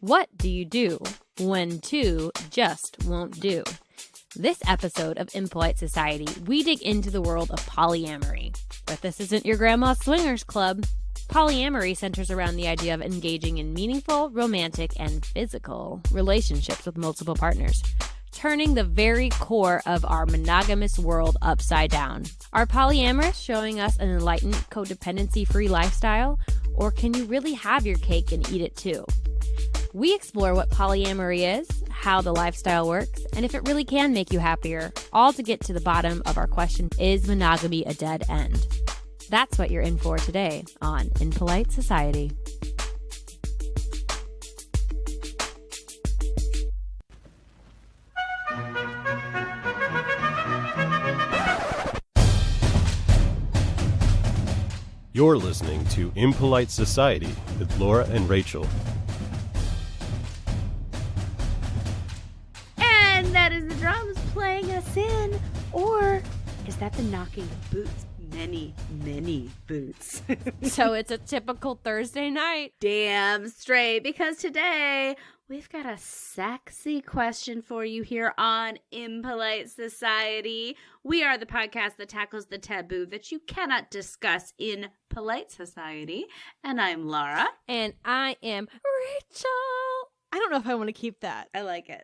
What do you do when two just won't do? This episode of Impolite Society, we dig into the world of polyamory. But this isn't your grandma's swingers club. Polyamory centers around the idea of engaging in meaningful, romantic, and physical relationships with multiple partners, turning the very core of our monogamous world upside down. Are polyamorists showing us an enlightened, codependency-free lifestyle? Or can you really have your cake and eat it too? We explore what polyamory is, how the lifestyle works, and if it really can make you happier, all to get to the bottom of our question, is monogamy a dead end? That's what you're in for today on Impolite Society. You're listening to Impolite Society with Laura and Rachel. And that is the drums playing us in. Or is that the knocking of boots? Many, many boots. So it's a typical Thursday night. Damn straight, because today we've got a sexy question for you here on Impolite Society. We are the podcast that tackles the taboo that you cannot discuss in polite society. And I'm Laura. And I am Rachel. I don't know if I want to keep that. I like it.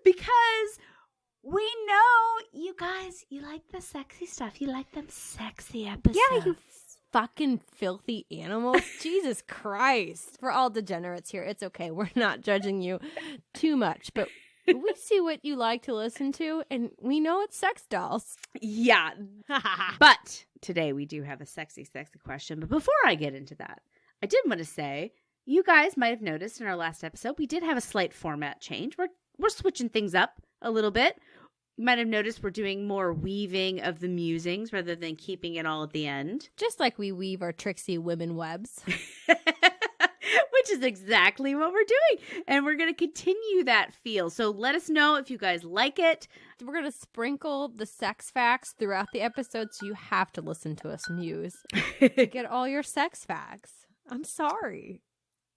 Because we know you guys, you like the sexy stuff. You like them sexy episodes. Yeah, you fucking filthy animals. Jesus Christ. We're all degenerates here. It's okay. We're not judging you too much, but we see what you like to listen to, and we know it's sex dolls. Yeah. But today we do have a sexy, sexy question. But before I get into that, I did want to say, you guys might have noticed in our last episode, we did have a slight format change. We're switching things up a little bit. You might have noticed we're doing more weaving of the musings rather than keeping it all at the end. Just like we weave our tricksy women webs. Which is exactly what we're doing. And we're going to continue that feel. So let us know if you guys like it. We're going to sprinkle the sex facts throughout the episode, so you have to listen to us muse to get all your sex facts. I'm sorry.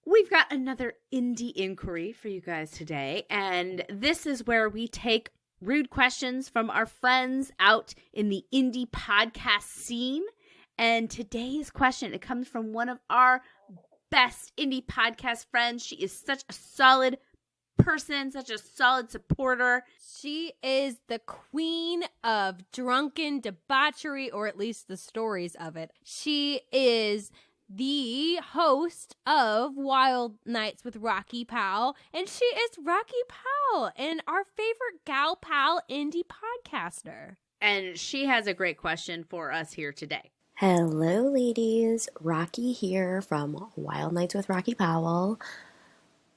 We've got another indie inquiry for you guys today, and this is where we take rude questions from our friends out in the indie podcast scene. And today's question, it comes from one of our best indie podcast friends. She is such a solid person, such a solid supporter. She is the queen of drunken debauchery, or at least the stories of it. She is the host of Wild Nights with Rocky Powell, and she is Rocky Powell, and our favorite gal pal indie podcaster. And she has a great question for us here today. Hello, ladies. Rocky here from Wild Nights with Rocky Powell.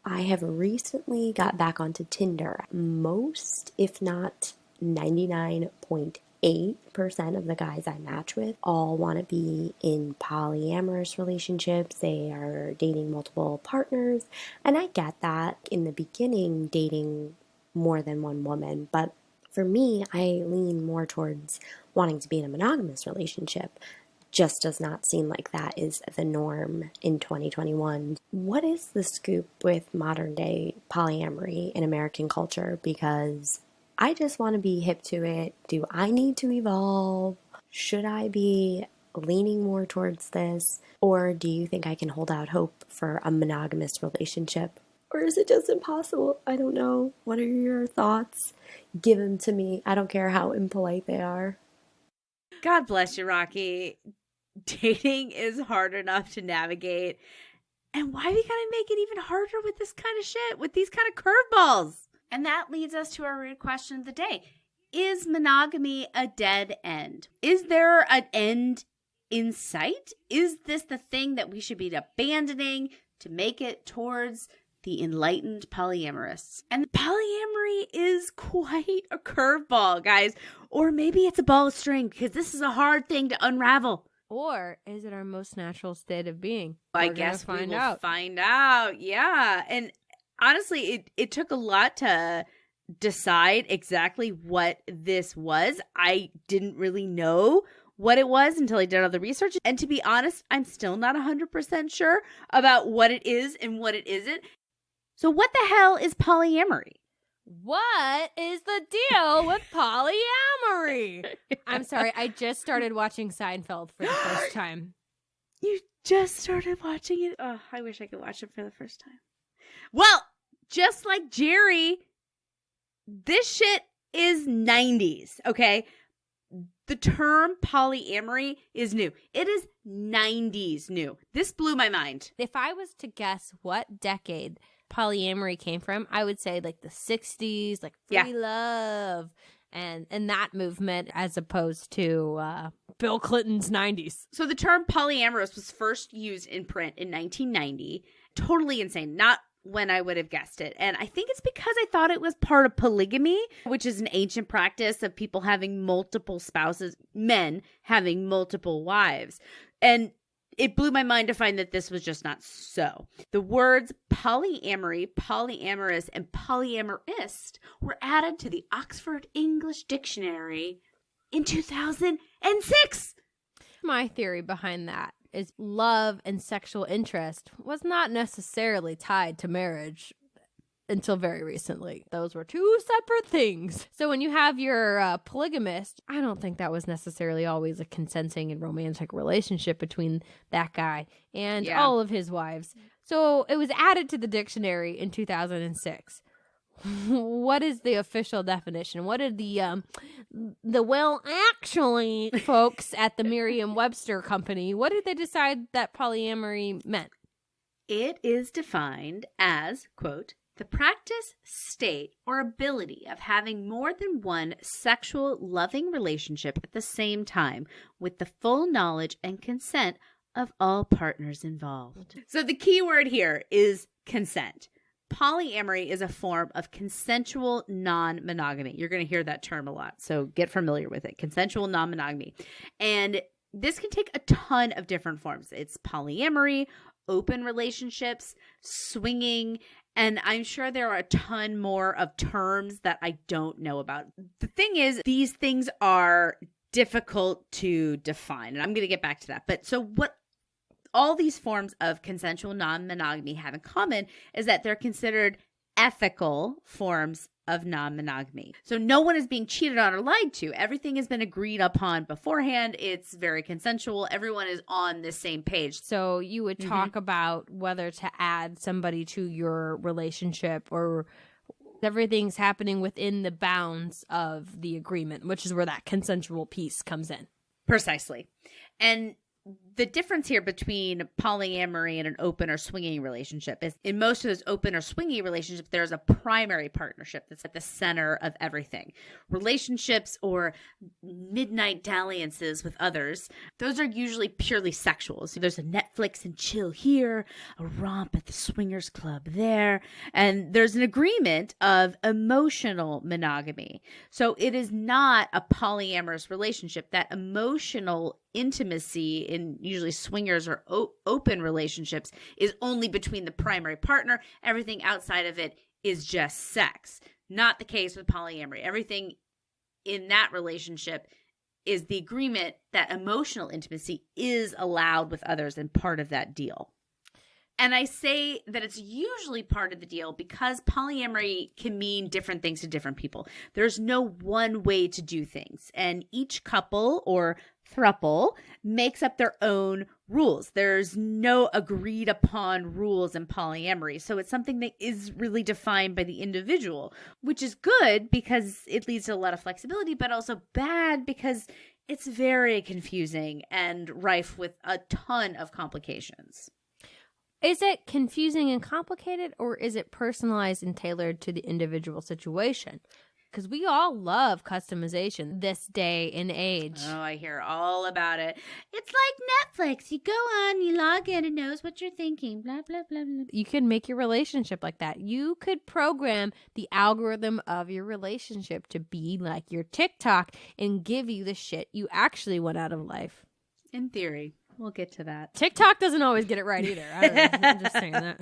I have recently got back onto Tinder. Most, if not 99.8% of the guys I match with all want to be in polyamorous relationships. They are dating multiple partners, and I get that in the beginning, dating more than one woman. But for me, I lean more towards wanting to be in a monogamous relationship. Just does not seem like that is the norm in 2021. What is the scoop with modern day polyamory in American culture? Because I just want to be hip to it. Do I need to evolve? Should I be leaning more towards this? Or do you think I can hold out hope for a monogamous relationship? Or is it just impossible? I don't know. What are your thoughts? Give them to me. I don't care how impolite they are. God bless you, Rocky. Dating is hard enough to navigate. And why we gotta make it even harder with this kind of shit, with these kind of curveballs? And that leads us to our rude question of the day. Is monogamy a dead end? Is there an end in sight? Is this the thing that we should be abandoning to make it towards the enlightened polyamorists? And polyamory is quite a curveball, guys. Or maybe it's a ball of string, because this is a hard thing to unravel. Or is it our most natural state of being? I guess we will find out. Yeah. And honestly, it took a lot to decide exactly what this was. I didn't really know what it was until I did all the research. And to be honest, I'm still not 100% sure about what it is and what it isn't. So what the hell is polyamory? What is the deal with polyamory? I'm sorry, I just started watching Seinfeld for the first time. You just started watching it? Oh, I wish I could watch it for the first time. Well, just like Jerry, this shit is 90s, okay? The term polyamory is new. It is 90s new. This blew my mind. If I was to guess what decade polyamory came from, I would say like the 60s, like free love and that movement, as opposed to Bill Clinton's 90s. So the term polyamorous was first used in print in 1990. Totally insane. Not when I would have guessed it. And I think it's because I thought it was part of polygamy, which is an ancient practice of people having multiple spouses, men having multiple wives. And it blew my mind to find that this was just not so. The words polyamory, polyamorous, and polyamorist were added to the Oxford English Dictionary in 2006. My theory behind that is love and sexual interest was not necessarily tied to marriage until very recently. Those were two separate things. So when you have your polygamist, I don't think that was necessarily always a consenting and romantic relationship between that guy and all of his wives. So it was added to the dictionary in 2006. What is the official definition? What did the actually folks at the Merriam-Webster Company, what did they decide that polyamory meant? It is defined as, quote, the practice, state, or ability of having more than one sexual loving relationship at the same time with the full knowledge and consent of all partners involved. So the key word here is consent. Polyamory is a form of consensual non-monogamy. You're going to hear that term a lot, so get familiar with it. Consensual non-monogamy. And this can take a ton of different forms. It's polyamory, open relationships, swinging, and I'm sure there are a ton more of terms that I don't know about. The thing is, these things are difficult to define, and I'm going to get back to that. But so what all these forms of consensual non-monogamy have in common is that they're considered ethical forms of non-monogamy. So no one is being cheated on or lied to. Everything has been agreed upon beforehand. It's very consensual. Everyone is on the same page. So you would talk about whether to add somebody to your relationship, or everything's happening within the bounds of the agreement, which is where that consensual piece comes in. Precisely. And the difference here between polyamory and an open or swinging relationship is in most of those open or swinging relationships, there's a primary partnership that's at the center of everything. Relationships or midnight dalliances with others, those are usually purely sexual. So there's a Netflix and chill here, a romp at the swingers club there, and there's an agreement of emotional monogamy. So it is not a polyamorous relationship. That emotional intimacy in usually swingers or open relationships is only between the primary partner. Everything outside of it is just sex. Not the case with polyamory. Everything in that relationship is the agreement that emotional intimacy is allowed with others and part of that deal. And I say that it's usually part of the deal because polyamory can mean different things to different people. There's no one way to do things, and each couple or throuple makes up their own rules. There's no agreed upon rules in polyamory. So it's something that is really defined by the individual, which is good because it leads to a lot of flexibility, but also bad because it's very confusing and rife with a ton of complications. Is it confusing and complicated, or is it personalized and tailored to the individual situation? Because we all love customization this day and age. Oh, I hear all about it. It's like Netflix. You go on, you log in, it knows what you're thinking, blah, blah, blah, blah. You can make your relationship like that. You could program the algorithm of your relationship to be like your TikTok and give you the shit you actually want out of life. In theory. We'll get to that. TikTok doesn't always get it right either. I'm just saying that.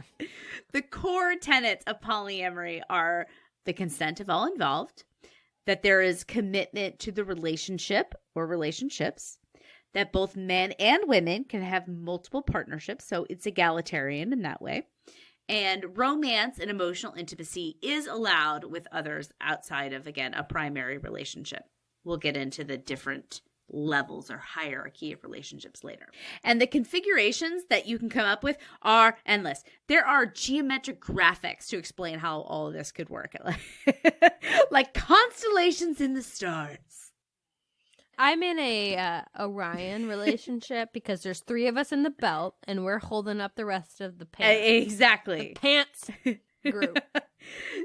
The core tenets of polyamory are the consent of all involved, that there is commitment to the relationship or relationships, that both men and women can have multiple partnerships, so it's egalitarian in that way. And romance and emotional intimacy is allowed with others outside of, again, a primary relationship. We'll get into the different levels or hierarchy of relationships later. And the configurations that you can come up with are endless. There are geometric graphics to explain how all of this could work. Like constellations in the stars. I'm in a Orion relationship because there's 3 of us in the belt and we're holding up the rest of the pants. Exactly. The pants group.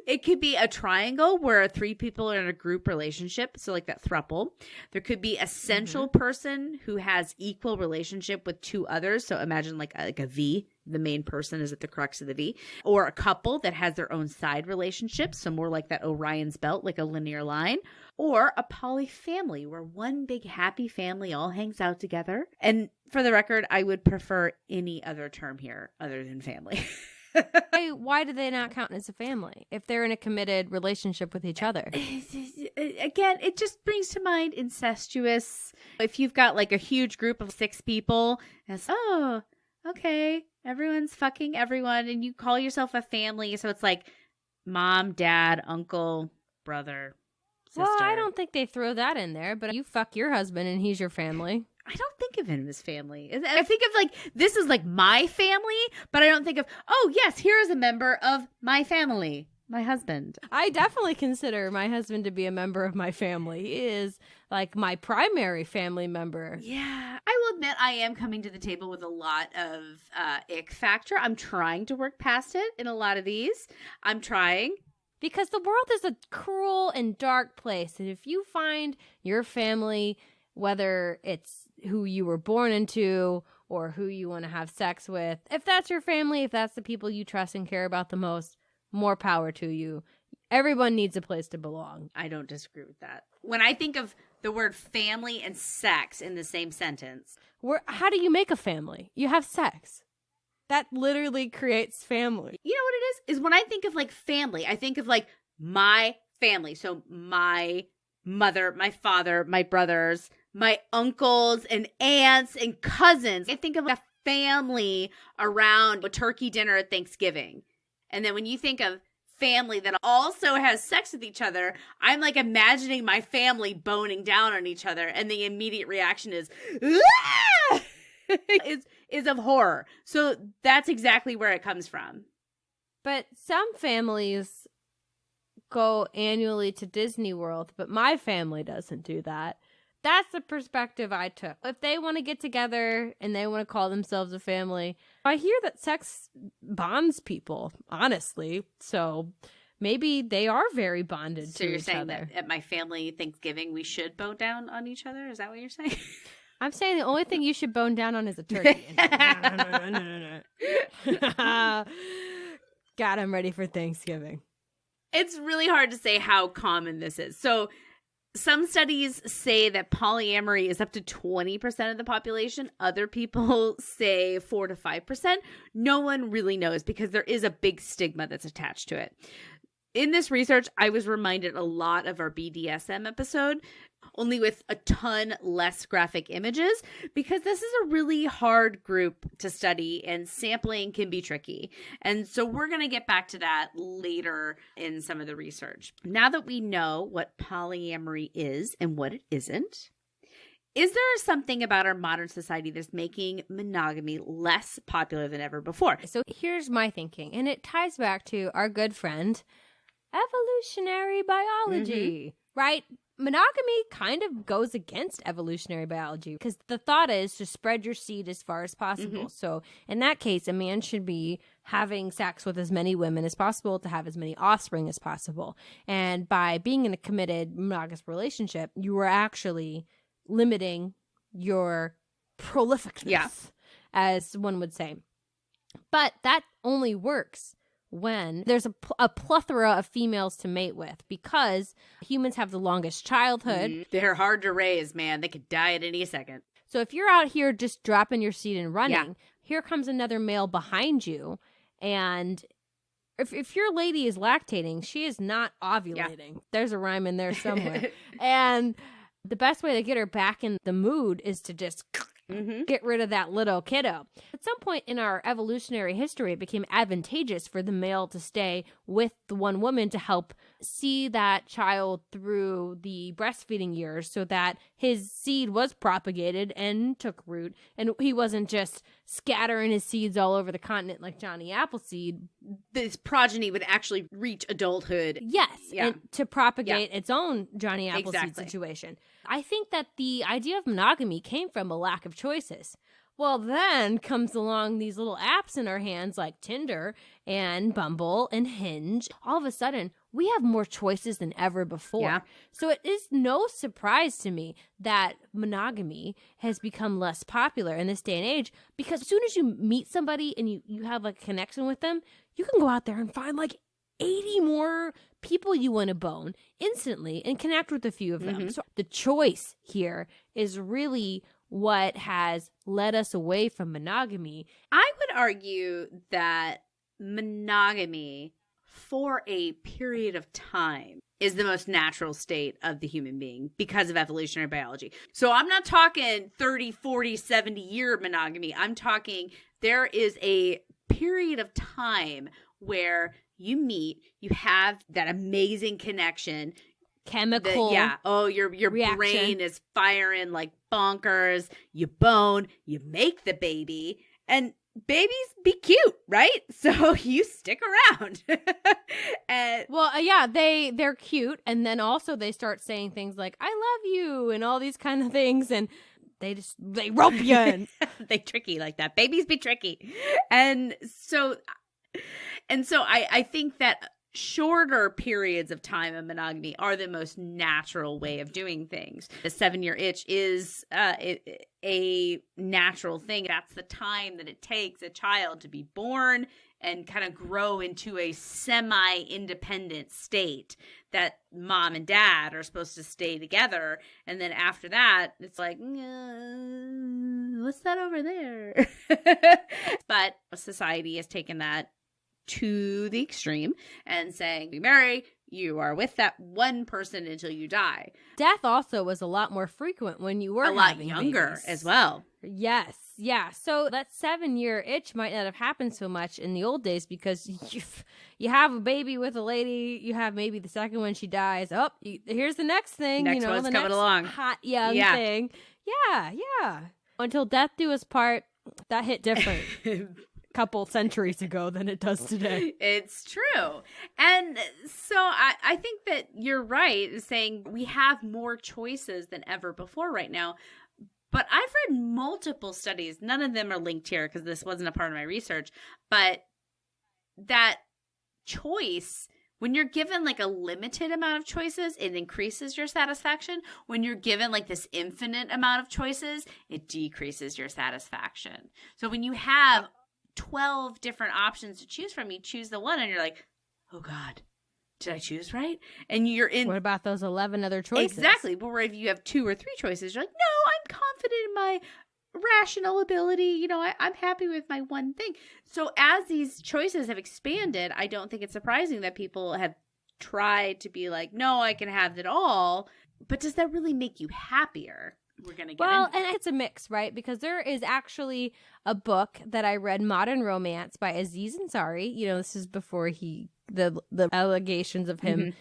It could be a triangle where 3 people are in a group relationship, so like that throuple. There could be a central person who has equal relationship with 2 others, so imagine like a V. The main person is at the crux of the V. Or a couple that has their own side relationships, so more like that Orion's belt, like a linear line. Or a polyfamily where one big happy family all hangs out together. And for the record, I would prefer any other term here other than family. Why do they not count as a family if they're in a committed relationship with each other? Again, it just brings to mind incestuous. If you've got like a huge group of 6 people, it's, oh, okay, everyone's fucking everyone, and you call yourself a family. So it's like mom, dad, uncle, brother, sister. Well, I don't think they throw that in there, but you fuck your husband and he's your family. I don't think of him as family. I think of like, this is like my family, but I don't think of, oh yes, here is a member of my family, my husband. I definitely consider my husband to be a member of my family. He is like my primary family member. Yeah, I will admit I am coming to the table with a lot of ick factor. I'm trying to work past it in a lot of these. I'm trying. Because the world is a cruel and dark place. And if you find your family, whether it's who you were born into or who you want to have sex with, if that's your family, if that's the people you trust and care about the most, more power to you. Everyone needs a place to belong. I don't disagree with that. When I think of the word family and sex in the same sentence. How do you make a family? You have sex. That literally creates family. You know what it is when I think of like family, I think of like my family. So my mother, my father, my brothers, my uncles and aunts and cousins. I think of a family around a turkey dinner at Thanksgiving. And then when you think of family that also has sex with each other, I'm like imagining my family boning down on each other. And the immediate reaction is, ah! is of horror. So that's exactly where it comes from. But some families go annually to Disney World, but my family doesn't do that. That's the perspective I took. If they want to get together and they want to call themselves a family, I hear that sex bonds people, honestly. So maybe they are very bonded to each other. So you're saying that at my family Thanksgiving, we should bow down on each other? Is that what you're saying? I'm saying the only thing you should bone down on is a turkey. No. God, I'm ready for Thanksgiving. It's really hard to say how common this is. So some studies say that polyamory is up to 20% of the population. Other people say 4 to 5%. No one really knows because there is a big stigma that's attached to it. In this research, I was reminded a lot of our BDSM episode, only with a ton less graphic images, because this is a really hard group to study and sampling can be tricky. And so we're going to get back to that later in some of the research. Now that we know what polyamory is and what it isn't, is there something about our modern society that's making monogamy less popular than ever before? So here's my thinking, and it ties back to our good friend, evolutionary biology, right? Monogamy kind of goes against evolutionary biology because the thought is to spread your seed as far as possible. So in that case, a man should be having sex with as many women as possible to have as many offspring as possible. And by being in a committed monogamous relationship, you are actually limiting your prolificness, as one would say. But that only works when there's a plethora of females to mate with, because humans have the longest childhood. They're hard to raise, man. They could die at any second. So if you're out here just dropping your seed and running, here comes another male behind you. And if your lady is lactating, she is not ovulating. There's a rhyme in there somewhere. And the best way to get her back in the mood is to just get rid of that little kiddo. At some point in our evolutionary history, it became advantageous for the male to stay with the one woman to help see that child through the breastfeeding years so that his seed was propagated and took root, and he wasn't just scattering his seeds all over the continent like Johnny Appleseed. This progeny would actually reach adulthood. Yes, and to propagate its own Johnny Appleseed Exactly. situation. I think that the idea of monogamy came from a lack of choices. Well, then comes along these little apps in our hands like Tinder and Bumble and Hinge. All of a sudden, we have more choices than ever before. Yeah. So it is no surprise to me that monogamy has become less popular in this day and age, because as soon as you meet somebody and you have a connection with them, you can go out there and find like 80 more people you want to bone instantly and connect with a few of them. So the choice here is really what has led us away from monogamy. I would argue that monogamy for a period of time is the most natural state of the human being because of evolutionary biology. So I'm not talking 30, 40, 70-year monogamy. I'm talking there is a period of time where you meet, you have that amazing connection. Chemical Your reaction. brain is firing like bonkers. You bone, you make the baby, and babies be cute, right? So you stick around. And they're cute, and then also they start saying things like "I love you" and all these kind of things, and they rope you in. They tricky like that. Babies be tricky, and so I think that shorter periods of time of monogamy are the most natural way of doing things. The 7-year itch is a natural thing. That's the time that it takes a child to be born and kind of grow into a semi-independent state that mom and dad are supposed to stay together. And then after that, it's like, what's that over there? But society has taken that to the extreme and saying, you marry, you are with that one person until you die. Death also was a lot more frequent when you were a lot having younger babies. as well. Yes, yeah. So that 7-year itch might not have happened so much in the old days because you have a baby with a lady, you have maybe the second one, she dies. Oh, here's the next thing. Next one's the coming next along. hot young thing. Yeah. Until death do us part, that hit different. Couple centuries ago than it does today. It's true. And so I think that you're right saying we have more choices than ever before right now. But I've read multiple studies. None of them are linked here because this wasn't a part of my research. But that choice, when you're given like a limited amount of choices, it increases your satisfaction. When you're given like this infinite amount of choices, it decreases your satisfaction. So when you have 12 different options to choose from, you choose the one and you're like, oh God, did I choose right? And you're in. What about those 11 other choices? Exactly. But where if you have 2 or 3 choices, you're like, no, I'm confident in my rational ability. I'm happy with my one thing. So as these choices have expanded, I don't think it's surprising that people have tried to be like, no, I can have it all. But does that really make you happier? We're going to get and into it's a mix, right? Because there is actually a book that I read, Modern Romance by Aziz Ansari. This is before the allegations of him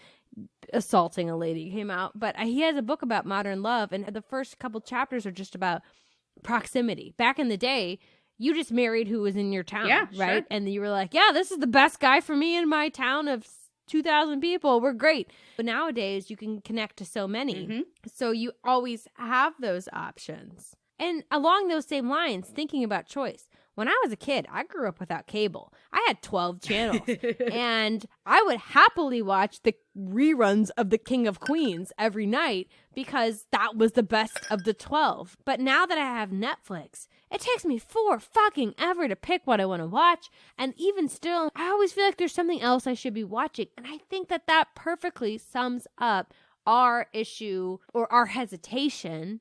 assaulting a lady came out. But he has a book about modern love, and the first couple chapters are just about proximity. Back in the day, you just married who was in your town, right? Sure. And you were like, yeah, this is the best guy for me in my town of 2,000 people. We're great. But nowadays, you can connect to so many. So you always have those options. And along those same lines, thinking about choice. When I was a kid, I grew up without cable. I had 12 channels. And I would happily watch the reruns of The King of Queens every night because that was the best of the 12. But now that I have Netflix, it takes me fucking ever to pick what I want to watch. And even still, I always feel like there's something else I should be watching. And I think that perfectly sums up our issue or our hesitation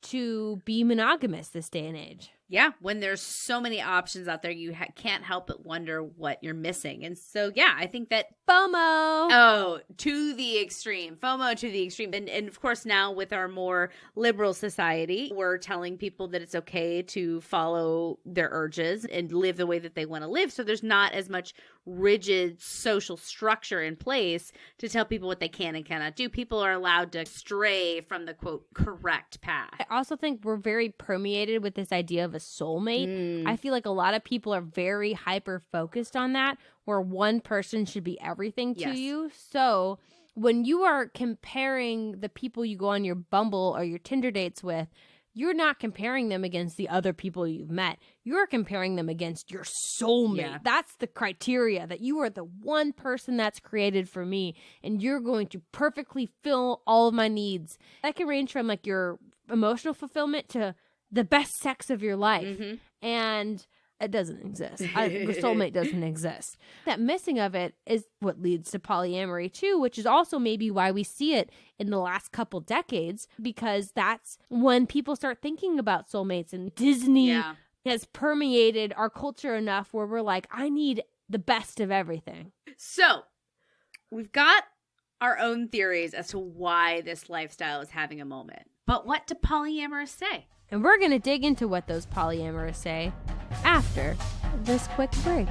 to be monogamous this day and age. Yeah, when there's so many options out there, you can't help but wonder what you're missing. And so, yeah, I think that FOMO. Oh, to the extreme. FOMO to the extreme. And of course, now with our more liberal society, we're telling people that it's okay to follow their urges and live the way that they want to live. So there's not as much rigid social structure in place to tell people what they can and cannot do. People are allowed to stray from the, quote, correct path. I also think we're very permeated with this idea of a soulmate. I feel like a lot of people are very hyper-focused on that, where one person should be everything to you. So when you are comparing the people you go on your Bumble or your Tinder dates with, you're not comparing them against the other people you've met. You're comparing them against your soulmate. Yeah. That's the criteria, that you are the one person that's created for me, and you're going to perfectly fill all of my needs. That can range from like your emotional fulfillment to the best sex of your life. And it doesn't exist. The soulmate doesn't exist. That missing of it is what leads to polyamory too, which is also maybe why we see it in the last couple decades, because that's when people start thinking about soulmates, and Disney has permeated our culture enough where we're like, I need the best of everything. So we've got our own theories as to why this lifestyle is having a moment. But what do polyamorists say? And we're going to dig into what those polyamorists say after this quick break.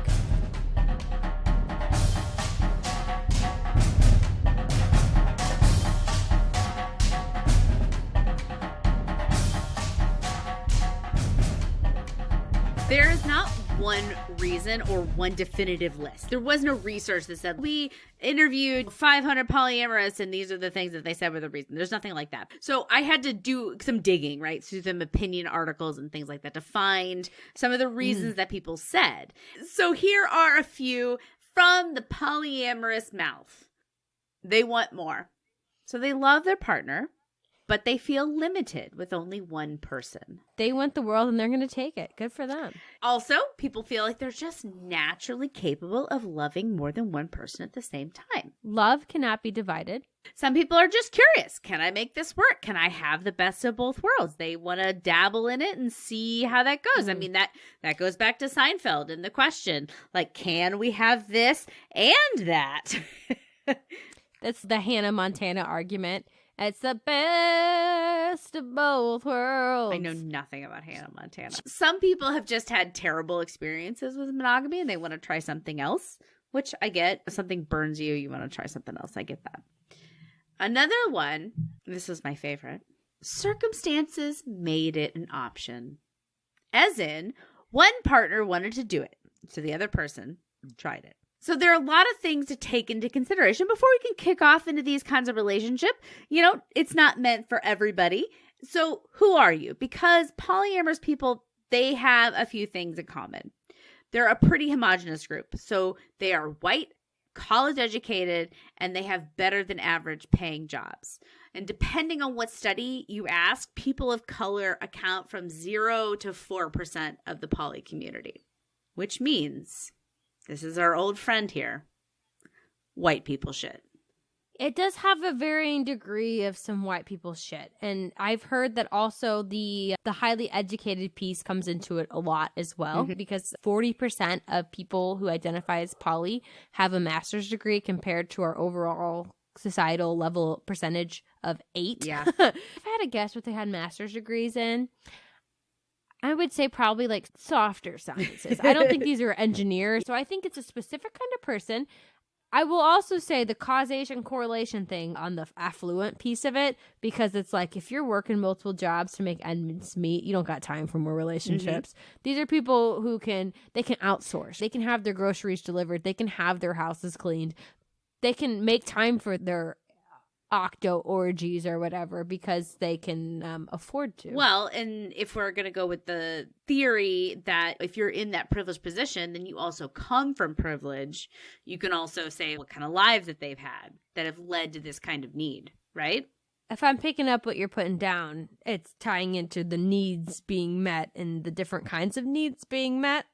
There is not one reason or one definitive list. There was no research that said we interviewed 500 polyamorists and these are the things that they said were the reason. There's nothing like that. So I had to do some digging, right? So some opinion articles and things like that to find some of the reasons that people said. So here are a few from the polyamorous mouth. They want more. So they love their partner, but they feel limited with only one person. They want the world and they're going to take it. Good for them. Also, people feel like they're just naturally capable of loving more than one person at the same time. Love cannot be divided. Some people are just curious. Can I make this work? Can I have the best of both worlds? They want to dabble in it and see how that goes. I mean, that goes back to Seinfeld and the question, like, can we have this and that? That's the Hannah Montana argument. It's the best of both worlds. I know nothing about Hannah Montana. Some people have just had terrible experiences with monogamy and they want to try something else, which I get. If something burns you, you want to try something else. I get that. Another one, this is my favorite. Circumstances made it an option. As in, one partner wanted to do it, so the other person tried it. So there are a lot of things to take into consideration before we can kick off into these kinds of relationship. You know, it's not meant for everybody. So who are you? Because polyamorous people, they have a few things in common. They're a pretty homogenous group. So they are white, college educated, and they have better than average paying jobs. And depending on what study you ask, people of color account from 0 to 4% of the poly community, which means... this is our old friend here. White people shit. It does have a varying degree of some white people shit. And I've heard that also the highly educated piece comes into it a lot as well. Because 40% of people who identify as poly have a master's degree compared to our overall societal level percentage of 8. Yeah. If I had to guess what they had master's degrees in, I would say probably like softer sciences. I don't think these are engineers. So I think it's a specific kind of person. I will also say the causation correlation thing on the affluent piece of it, because it's like if you're working multiple jobs to make ends meet, you don't got time for more relationships. These are people who can outsource. They can have their groceries delivered. They can have their houses cleaned. They can make time for their octo orgies or whatever because they can afford to. Well, and if we're going to go with the theory that if you're in that privileged position, then you also come from privilege, you can also say what kind of lives that they've had that have led to this kind of need, right? If I'm picking up what you're putting down, it's tying into the needs being met and the different kinds of needs being met.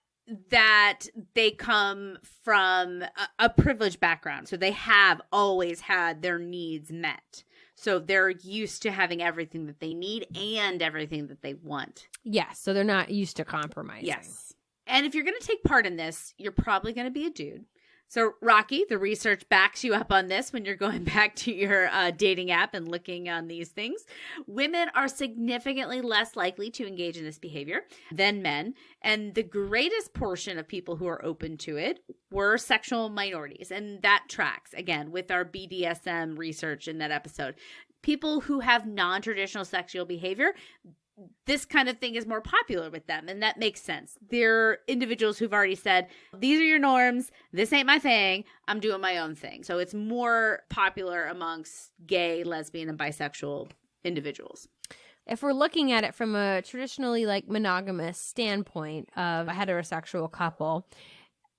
That they come from a privileged background. So they have always had their needs met. So they're used to having everything that they need and everything that they want. Yes. So they're not used to compromising. Yes. And if you're going to take part in this, you're probably going to be a dude. So, Rocky, the research backs you up on this when you're going back to your dating app and looking on these things. Women are significantly less likely to engage in this behavior than men. And the greatest portion of people who are open to it were sexual minorities. And that tracks, again, with our BDSM research in that episode. People who have non-traditional sexual behavior, this kind of thing is more popular with them, and that makes sense. They're individuals who've already said, these are your norms, this ain't my thing, I'm doing my own thing. So it's more popular amongst gay, lesbian, and bisexual individuals. If we're looking at it from a traditionally like monogamous standpoint of a heterosexual couple,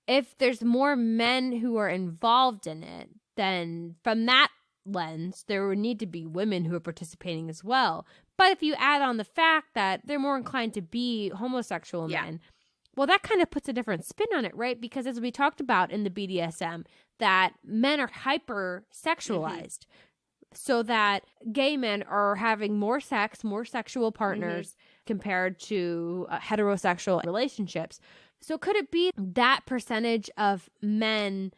if there's more men who are involved in it, then from that lens, there would need to be women who are participating as well. But if you add on the fact that they're more inclined to be homosexual men, well, that kind of puts a different spin on it, right? Because as we talked about in the BDSM, that men are hyper-sexualized. So that gay men are having more sex, more sexual partners compared to heterosexual relationships. So could it be that percentage of men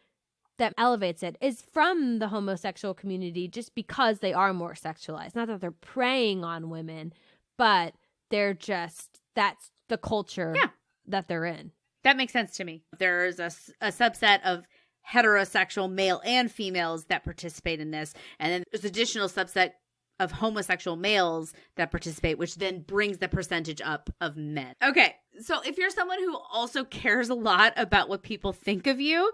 that elevates it is from the homosexual community just because they are more sexualized? Not that they're preying on women, but they're just, that's the culture that they're in. That makes sense to me. There's a subset of heterosexual male and females that participate in this. And then there's additional subset of homosexual males that participate, which then brings the percentage up of men. Okay, so if you're someone who also cares a lot about what people think of you,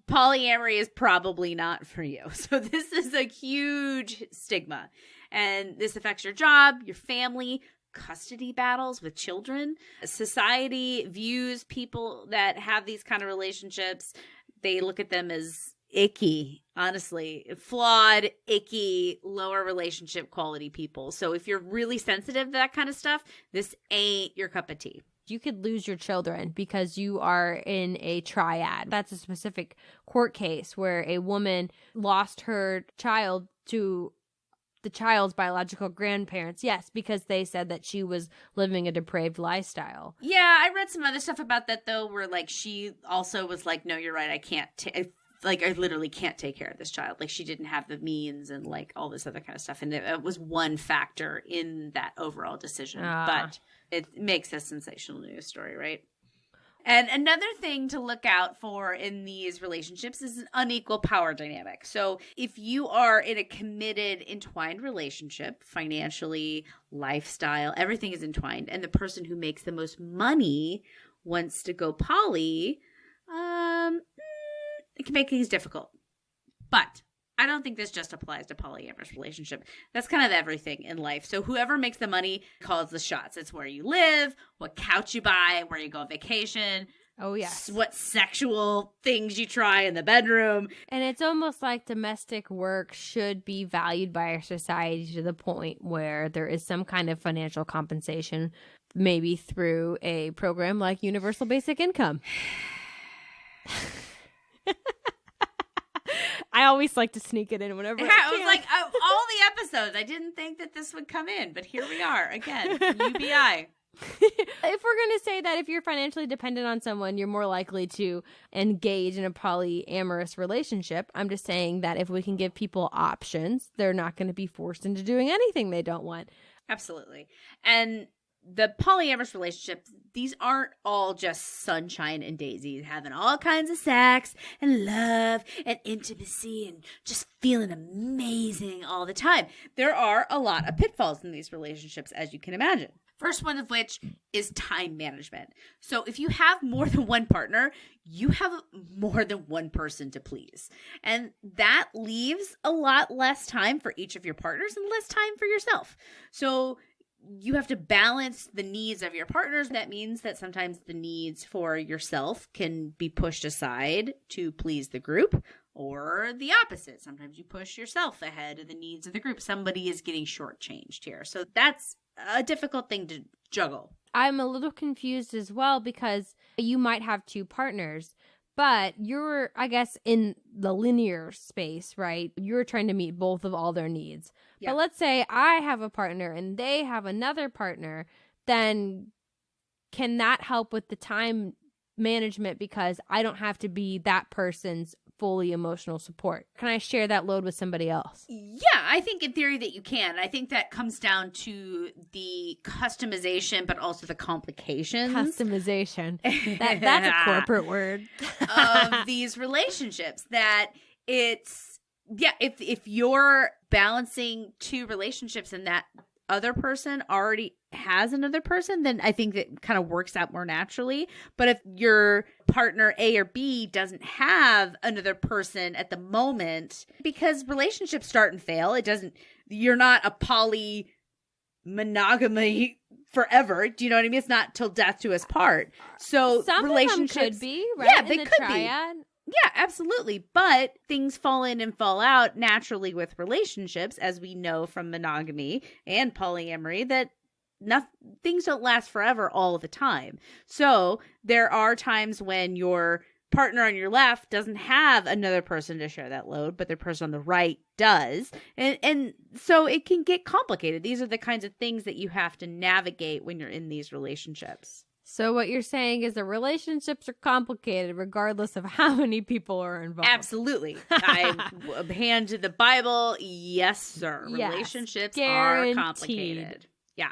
polyamory is probably not for you. So this is a huge stigma. And this affects your job, your family, custody battles with children. Society views people that have these kind of relationships, they look at them as icky, honestly, flawed, icky, lower relationship quality people. So if you're really sensitive to that kind of stuff, this ain't your cup of tea. You could lose your children because you are in a triad. That's a specific court case where a woman lost her child to the child's biological grandparents. Yes, because they said that she was living a depraved lifestyle. Yeah, I read some other stuff about that, though, where, like, she also was like, no, you're right, I can't I literally can't take care of this child. Like, she didn't have the means and, like, all this other kind of stuff. And it was one factor in that overall decision. But it makes a sensational news story, right? And another thing to look out for in these relationships is an unequal power dynamic. So if you are in a committed, entwined relationship, financially, lifestyle, everything is entwined, and the person who makes the most money wants to go poly, it can make things difficult. But I don't think this just applies to polyamorous relationship. That's kind of everything in life. So whoever makes the money calls the shots. It's where you live, what couch you buy, where you go on vacation. Oh, yes. What sexual things you try in the bedroom. And it's almost like domestic work should be valued by our society to the point where there is some kind of financial compensation, maybe through a program like Universal Basic Income. I always like to sneak it in whenever I was like, of all the episodes, I didn't think that this would come in, but here we are again, UBI. If we're going to say that if you're financially dependent on someone, you're more likely to engage in a polyamorous relationship, I'm just saying that if we can give people options, they're not going to be forced into doing anything they don't want. Absolutely. And the polyamorous relationships, these aren't all just sunshine and daisies, having all kinds of sex and love and intimacy and just feeling amazing all the time. There are a lot of pitfalls in these relationships, as you can imagine. First one of which is time management. So if you have more than one partner, you have more than one person to please. And that leaves a lot less time for each of your partners and less time for yourself. So you have to balance the needs of your partners. That means that sometimes the needs for yourself can be pushed aside to please the group, or the opposite. Sometimes you push yourself ahead of the needs of the group. Somebody is getting shortchanged here. So that's a difficult thing to juggle. I'm a little confused as well because you might have two partners, but you're, I guess, in the linear space, right? You're trying to meet both of all their needs. Yeah. But let's say I have a partner and they have another partner, then can that help with the time management because I don't have to be that person's fully emotional support? Can I share that load with somebody else? Yeah, I think in theory that you can. I think that comes down to the customization, but also the complications. Customization. That's a corporate word. Of these relationships that it's, yeah, if you're balancing two relationships and that other person already has another person, then I think that kind of works out more naturally. But if your partner A or B doesn't have another person at the moment, because relationships start and fail, you're not a monogamy forever. Do you know what I mean? It's not till death do us part. So some relationships of them could be, right? Yeah, in they the could triad. be. Yeah, absolutely. But things fall in and fall out naturally with relationships, as we know from monogamy and polyamory, that things don't last forever all the time. So there are times when your partner on your left doesn't have another person to share that load, but the person on the right does. And so it can get complicated. These are the kinds of things that you have to navigate when you're in these relationships. So what you're saying is the relationships are complicated regardless of how many people are involved. Absolutely. I hand to the Bible. Yes, sir. Yes, Relationships guaranteed. are complicated. Yeah.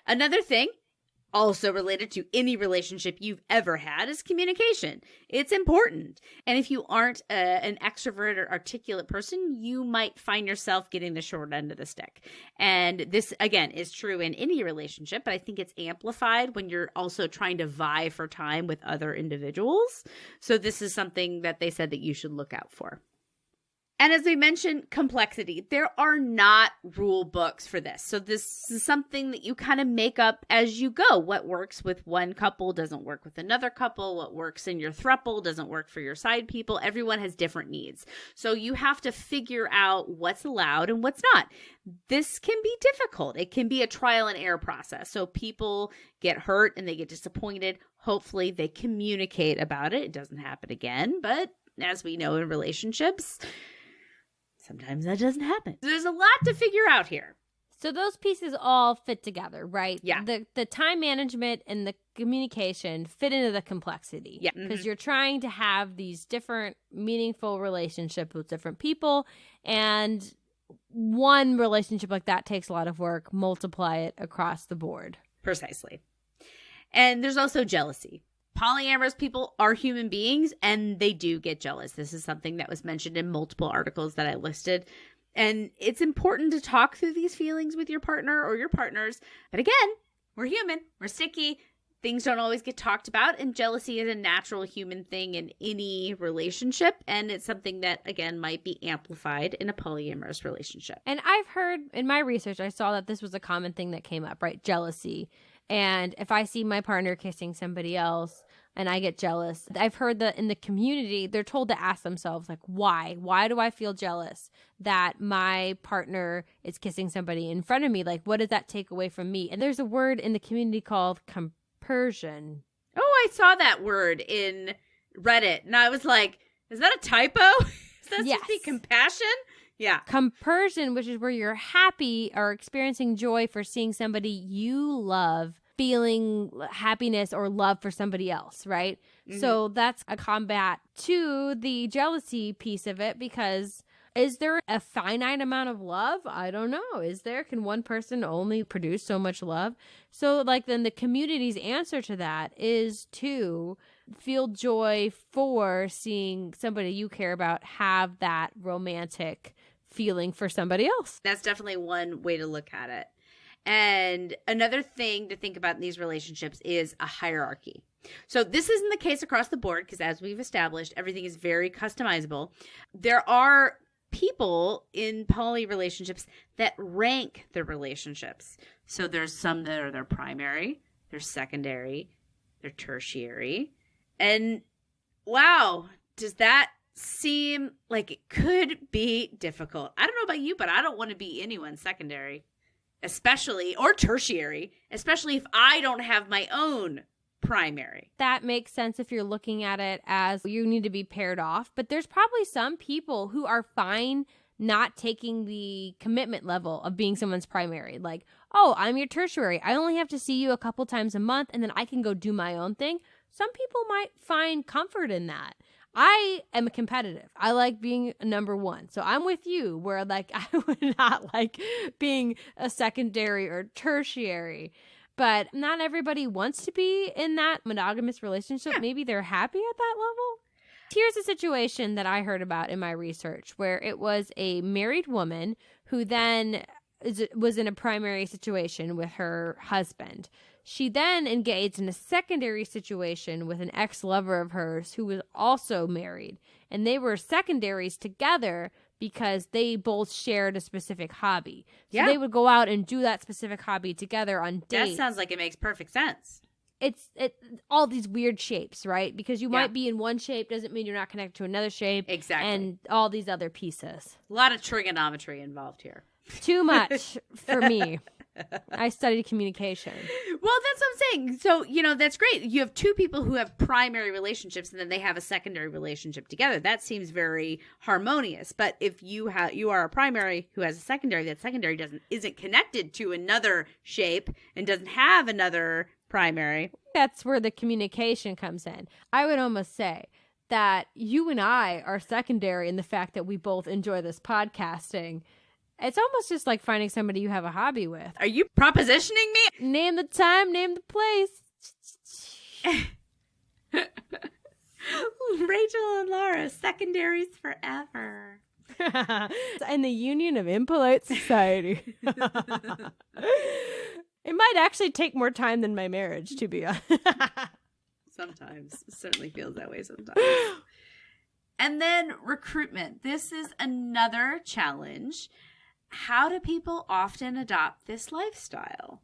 Another thing also related to any relationship you've ever had is communication. It's important. And if you aren't an extrovert or articulate person, you might find yourself getting the short end of the stick. And this, again, is true in any relationship, but I think it's amplified when you're also trying to vie for time with other individuals. So this is something that they said that you should look out for. And as we mentioned, complexity. There are not rule books for this. So this is something that you kind of make up as you go. What works with one couple doesn't work with another couple. What works in your throuple doesn't work for your side people. Everyone has different needs. So you have to figure out what's allowed and what's not. This can be difficult. It can be a trial and error process. So people get hurt and they get disappointed. Hopefully they communicate about it. It doesn't happen again. But as we know in relationships, sometimes that doesn't happen. There's a lot to figure out here. So those pieces all fit together, right? Yeah. The time management and the communication fit into the complexity. Yeah. Because you're trying to have these different meaningful relationships with different people. And one relationship like that takes a lot of work. Multiply it across the board. Precisely. And there's also jealousy. Polyamorous people are human beings and they do get jealous. This is something that was mentioned in multiple articles that I listed. And it's important to talk through these feelings with your partner or your partners. But again, we're human. We're sticky. Things don't always get talked about. And jealousy is a natural human thing in any relationship. And it's something that, again, might be amplified in a polyamorous relationship. And I've heard in my research, I saw that this was a common thing that came up, right? Jealousy. And if I see my partner kissing somebody else and I get jealous, I've heard that in the community, they're told to ask themselves, like, why? Why do I feel jealous that my partner is kissing somebody in front of me? Like, what does that take away from me? And there's a word in the community called compersion. Oh, I saw that word in Reddit. And I was like, is that a typo? Is that supposed to be compassion? Yeah. Compersion, which is where you're happy or experiencing joy for seeing somebody you love feeling happiness or love for somebody else, right? Mm-hmm. So that's a combat to the jealousy piece of it, because is there a finite amount of love? I don't know. Is there? Can one person only produce so much love? So like then the community's answer to that is to feel joy for seeing somebody you care about have that romantic feeling for somebody else. That's definitely one way to look at it. And another thing to think about in these relationships is a hierarchy. So this isn't the case across the board because, as we've established, everything is very customizable. There are people in poly relationships that rank their relationships. So there's some that are their primary, their secondary, their tertiary. And wow, does that seem like it could be difficult? I don't know about you, but I don't want to be anyone's secondary, especially, or tertiary, especially if I don't have my own primary. That makes sense if you're looking at it as you need to be paired off, but there's probably some people who are fine not taking the commitment level of being someone's primary. Like, oh, I'm your tertiary. I only have to see you a couple times a month and then I can go do my own thing. Some people might find comfort in that. I am competitive. I like being number one. So I'm with you where like I would not like being a secondary or tertiary. But not everybody wants to be in that monogamous relationship. Yeah. Maybe they're happy at that level. Here's a situation that I heard about in my research where it was a married woman who then was in a primary situation with her husband. She then engaged in a secondary situation with an ex-lover of hers who was also married. And they were secondaries together because they both shared a specific hobby. So they would go out and do that specific hobby together on dates. That sounds like it makes perfect sense. It's all these weird shapes, right? Because you might be in one shape doesn't mean you're not connected to another shape. Exactly. And all these other pieces. A lot of trigonometry involved here. Too much for me. I studied communication. Well, that's what I'm saying. So, that's great. You have two people who have primary relationships and then they have a secondary relationship together. That seems very harmonious. But if you are a primary who has a secondary, that secondary isn't connected to another shape and doesn't have another primary. That's where the communication comes in. I would almost say that you and I are secondary in the fact that we both enjoy this podcasting. It's almost just like finding somebody you have a hobby with. Are you propositioning me? Name the time, name the place. Rachel and Laura, secondaries forever. And the Union of Impolite Society. It might actually take more time than my marriage, to be honest. Sometimes. It certainly feels that way sometimes. And then recruitment. This is another challenge. How do people often adopt this lifestyle?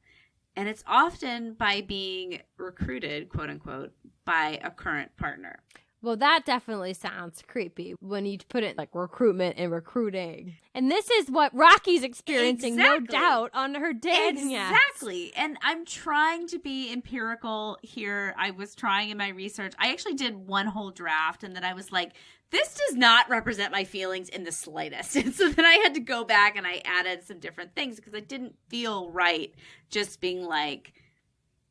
And it's often by being recruited, quote unquote, by a current partner. Well, that definitely sounds creepy when you put it like recruitment and recruiting. And this is what Rocky's experiencing, no doubt, on her dating apps. Exactly. And I'm trying to be empirical here. I was trying in my research. I actually did one whole draft and then I was like, this does not represent my feelings in the slightest. And so then I had to go back and I added some different things because I didn't feel right just being like,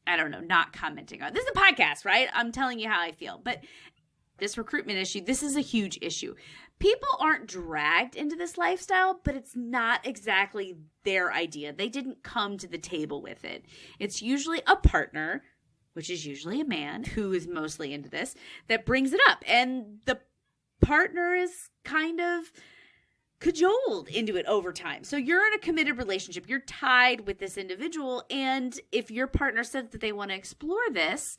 I don't know, not commenting on. This is a podcast, right? I'm telling you how I feel. But this recruitment issue, this is a huge issue. People aren't dragged into this lifestyle, but it's not exactly their idea. They didn't come to the table with it. It's usually a partner, which is usually a man who is mostly into this, that brings it up. And the partner is kind of cajoled into it over time. So you're in a committed relationship. You're tied with this individual. And if your partner says that they want to explore this,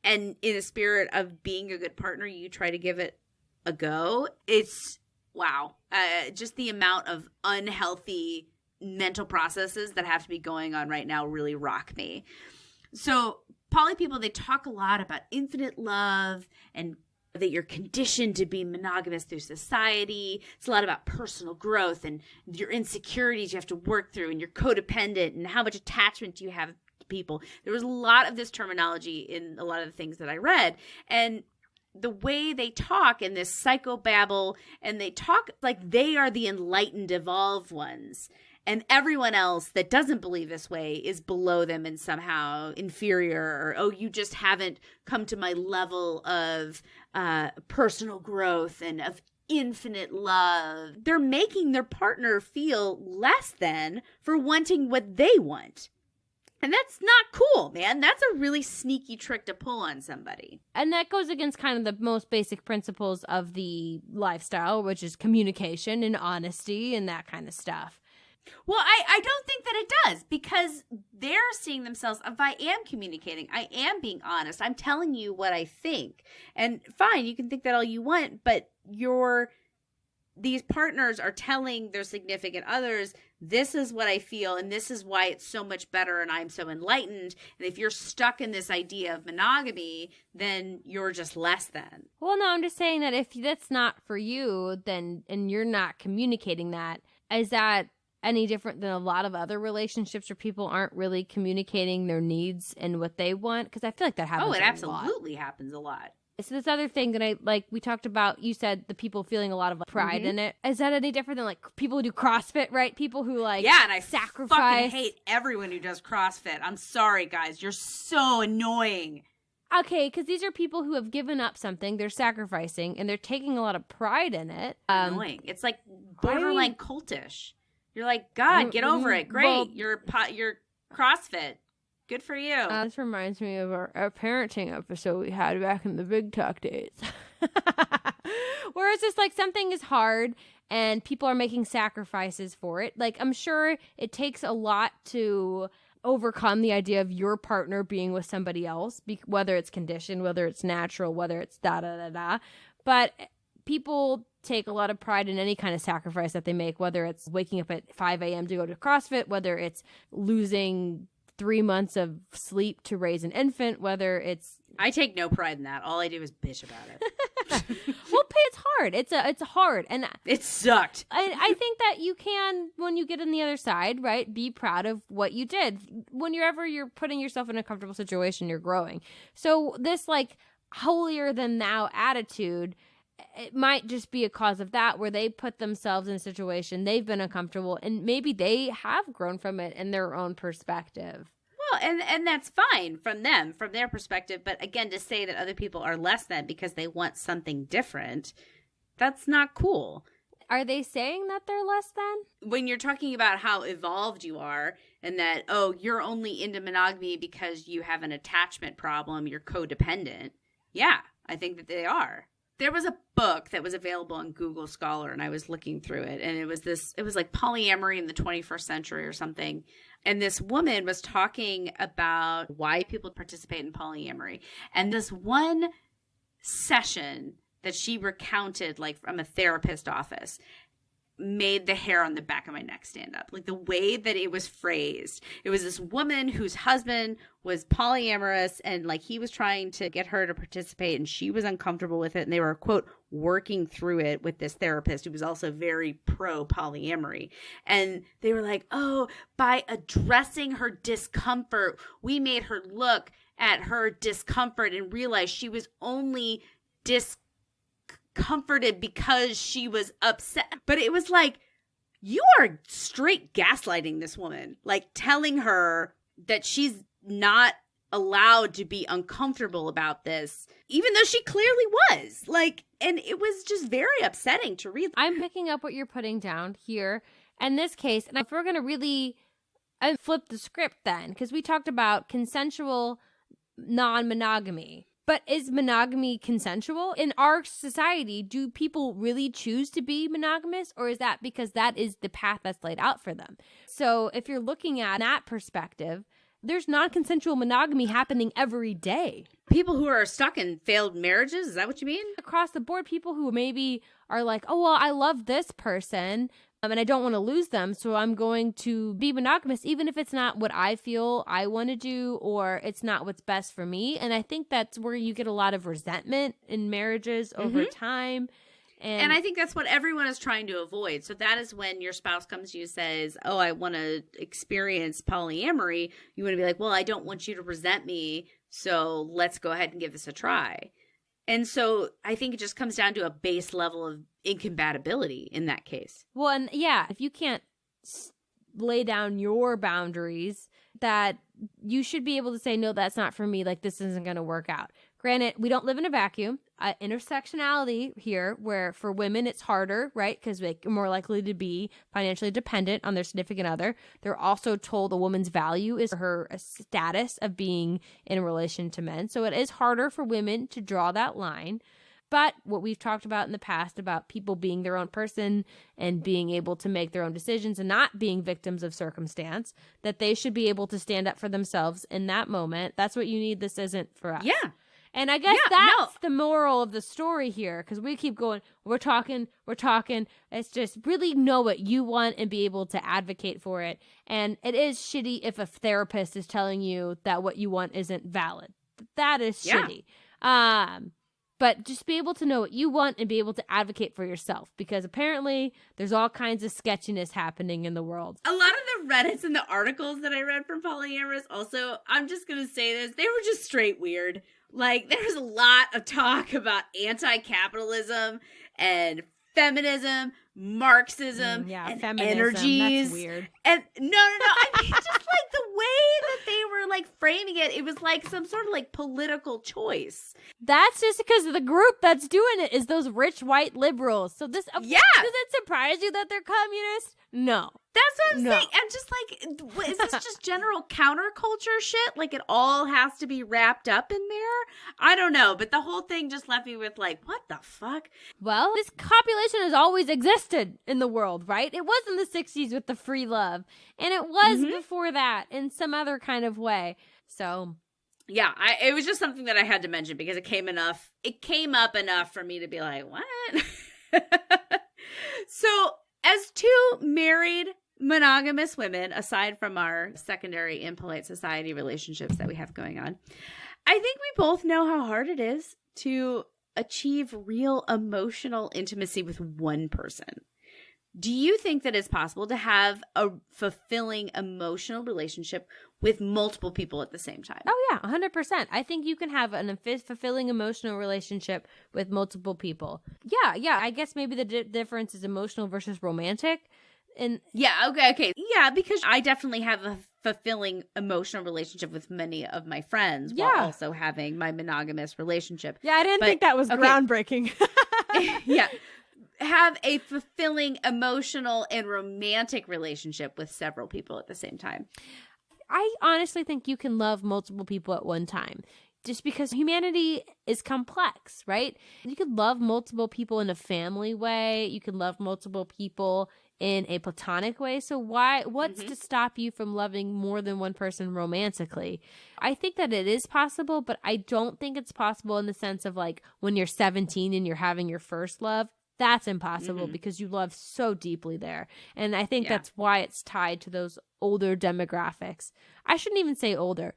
and in a spirit of being a good partner, you try to give it a go. It's, wow. Just the amount of unhealthy mental processes that have to be going on right now really rock me. So poly people, they talk a lot about infinite love and that you're conditioned to be monogamous through society. It's a lot about personal growth and your insecurities you have to work through and you're codependent and how much attachment do you have people. There was a lot of this terminology in a lot of the things that I read, and the way they talk in this psychobabble, and they talk like they are the enlightened, evolved ones, and everyone else that doesn't believe this way is below them and somehow inferior, or, oh, you just haven't come to my level of personal growth and of infinite love. They're making their partner feel less than for wanting what they want. And that's not cool, man. That's a really sneaky trick to pull on somebody. And that goes against kind of the most basic principles of the lifestyle, which is communication and honesty and that kind of stuff. Well, I don't think that it does, because they're seeing themselves, if I am communicating, I am being honest, I'm telling you what I think. And fine, you can think that all you want, but these partners are telling their significant others, this is what I feel, and this is why it's so much better, and I'm so enlightened. And if you're stuck in this idea of monogamy, then you're just less than. Well, no, I'm just saying that if that's not for you, then, and you're not communicating that, is that any different than a lot of other relationships where people aren't really communicating their needs and what they want? Because I feel like that happens a lot. Oh, it absolutely happens a lot. So this other thing that we talked about, you said the people feeling a lot of pride in it. Is that any different than people who do CrossFit, right? People who yeah, and I sacrifice. fucking hate everyone who does CrossFit. I'm sorry, guys. You're so annoying. Okay, because these are people who have given up something, they're sacrificing, and they're taking a lot of pride in it. Annoying. It's like borderline cultish. You're like, God, get over it. Great. Well, you're CrossFit. Good for you. This reminds me of our parenting episode we had back in the Big Talk days. Where it's just something is hard and people are making sacrifices for it. I'm sure it takes a lot to overcome the idea of your partner being with somebody else, whether it's conditioned, whether it's natural, whether it's da-da-da-da. But people take a lot of pride in any kind of sacrifice that they make, whether it's waking up at 5 a.m. to go to CrossFit, whether it's losing 3 months of sleep to raise an infant, whether it's... I take no pride in that. All I do is bitch about it. Well, it's hard. It's hard. And it sucked. I think that you can, when you get on the other side, right, be proud of what you did. Whenever you're putting yourself in a comfortable situation, you're growing. So this holier than thou attitude, it might just be a cause of that, where they put themselves in a situation, they've been uncomfortable, and maybe they have grown from it in their own perspective. Well, and that's fine from them, from their perspective. But again, to say that other people are less than because they want something different, that's not cool. Are they saying that they're less than? When you're talking about how evolved you are and that, oh, you're only into monogamy because you have an attachment problem, you're codependent. Yeah, I think that they are. There was a book that was available on Google Scholar, and I was looking through it, and it was polyamory in the 21st century or something. And this woman was talking about why people participate in polyamory. And this one session that she recounted, from a therapist office, made the hair on the back of my neck stand up. The way that it was phrased. It was this woman whose husband was polyamorous, and he was trying to get her to participate, and she was uncomfortable with it. And they were, quote, working through it with this therapist who was also very pro polyamory. And they were like, oh, by addressing her discomfort, we made her look at her discomfort and realize she was only discomforted because she was upset. But it was you are straight gaslighting this woman, telling her that she's not allowed to be uncomfortable about this, even though she clearly was. And it was just very upsetting to read. I'm picking up what you're putting down here in this case. And if we're going to really flip the script then, because we talked about consensual non-monogamy. But is monogamy consensual? In our society, do people really choose to be monogamous, or is that because that is the path that's laid out for them? So if you're looking at that perspective, there's non-consensual monogamy happening every day. People who are stuck in failed marriages, is that what you mean? Across the board, people who maybe are like, oh, well, I love this person, and I don't want to lose them, so I'm going to be monogamous, even if it's not what I feel I want to do, or it's not what's best for me. And I think that's where you get a lot of resentment in marriages over time. And I think that's what everyone is trying to avoid. So that is when your spouse comes to you and says, oh, I want to experience polyamory. You want to be like, well, I don't want you to resent me, so let's go ahead and give this a try. And so I think it just comes down to a base level of incompatibility in that case. Well, and yeah, if you can't lay down your boundaries, that you should be able to say, no, that's not for me. This isn't going to work out. Granted, we don't live in a vacuum. Intersectionality here, where for women it's harder, right? Because they're more likely to be financially dependent on their significant other. They're also told a woman's value is her status of being in a relation to men. So it is harder for women to draw that line. But what we've talked about in the past about people being their own person and being able to make their own decisions and not being victims of circumstance, that they should be able to stand up for themselves in that moment. That's what you need. This isn't for us. Yeah. And I guess that's the moral of the story here, because we keep going, we're talking. It's just really know what you want and be able to advocate for it. And it is shitty if a therapist is telling you that what you want isn't valid. That is shitty. But just be able to know what you want and be able to advocate for yourself, because apparently there's all kinds of sketchiness happening in the world. A lot of the Reddits and the articles that I read from polyamorous also, I'm just going to say this, they were just straight weird. Like, there's a lot of talk about anti-capitalism and feminism, Marxism, and feminism. energies. That's weird. And no. I mean, just like the way that they were like framing it, it was like some sort of like political choice. That's just because the group that's doing it is those rich white liberals. So this, does it surprise you that they're communist? No. That's what I'm saying. And just like, is this just general counterculture shit? Like, it all has to be wrapped up in there? I don't know. But the whole thing just left me with like, what the fuck? Well, this copulation has always existed in the world, right? It was in the 60s with the free love. And it was before that in some other kind of way. So... yeah, it was just something that I had to mention because it came up enough for me to be like, what? So, as two married monogamous women, aside from our secondary impolite society relationships that we have going on, I think we both know how hard it is to achieve real emotional intimacy with one person. Do you think that it's possible to have a fulfilling emotional relationship with multiple people at the same time? Oh, yeah, 100%. I think you can have a fulfilling emotional relationship with multiple people. Yeah. I guess maybe the difference is emotional versus romantic. And yeah, okay. Yeah, because I definitely have a fulfilling emotional relationship with many of my friends while also having my monogamous relationship. Yeah, I didn't think that was groundbreaking. Yeah. Have a fulfilling emotional and romantic relationship with several people at the same time. I honestly think you can love multiple people at one time just because humanity is complex, right? You could love multiple people in a family way. You can love multiple people in a platonic way. So what's to stop you from loving more than one person romantically? I think that it is possible, but I don't think it's possible in the sense of like when you're 17 and you're having your first love. That's impossible because you love so deeply there. And I think that's why it's tied to those older demographics. I shouldn't even say older.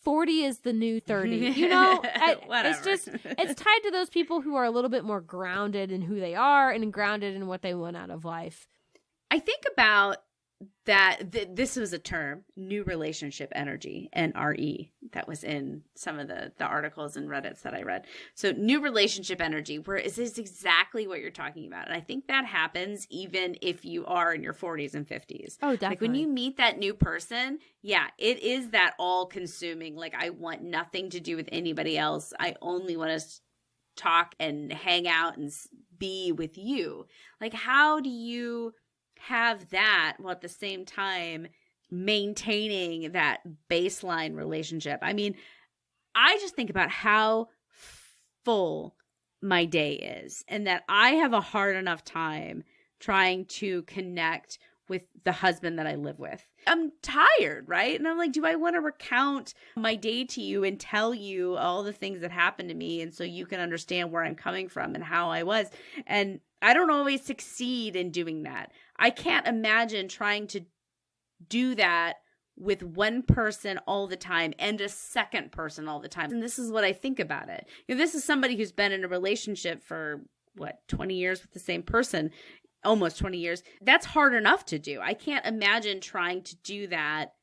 40 is the new 30. You know, it's tied to those people who are a little bit more grounded in who they are and grounded in what they want out of life. I think about that this was a term, new relationship energy, NRE, that was in some of the articles and Reddits that I read. So new relationship energy, where it is exactly what you're talking about. And I think that happens even if you are in your 40s and 50s. Oh, definitely. Like when you meet that new person, yeah, it is that all consuming, like I want nothing to do with anybody else. I only want to talk and hang out and be with you. Like, how do you have that while at the same time maintaining that baseline relationship? I mean, I just think about how full my day is and that I have a hard enough time trying to connect with the husband that I live with. I'm tired, right? And I'm like, do I want to recount my day to you and tell you all the things that happened to me and so you can understand where I'm coming from and how I was? And I don't always succeed in doing that. I can't imagine trying to do that with one person all the time and a second person all the time. And this is what I think about it. You know, this is somebody who's been in a relationship for, 20 years with the same person, almost 20 years. That's hard enough to do. I can't imagine trying to do that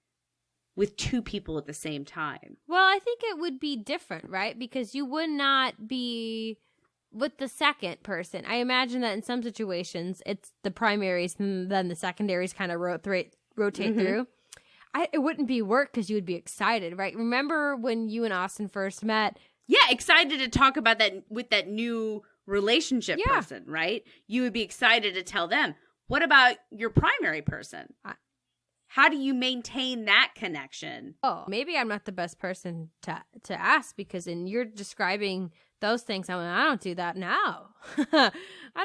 with two people at the same time. Well, I think it would be different, right? Because you would not be with the second person. I imagine that in some situations, it's the primaries and then the secondaries kind of rotate through. It wouldn't be work because you would be excited, right? Remember when you and Austin first met? Yeah, excited to talk about that with that new relationship person, right? You would be excited to tell them. What about your primary person? How do you maintain that connection? Oh, maybe I'm not the best person to ask because you're describing those things. I don't do that now. I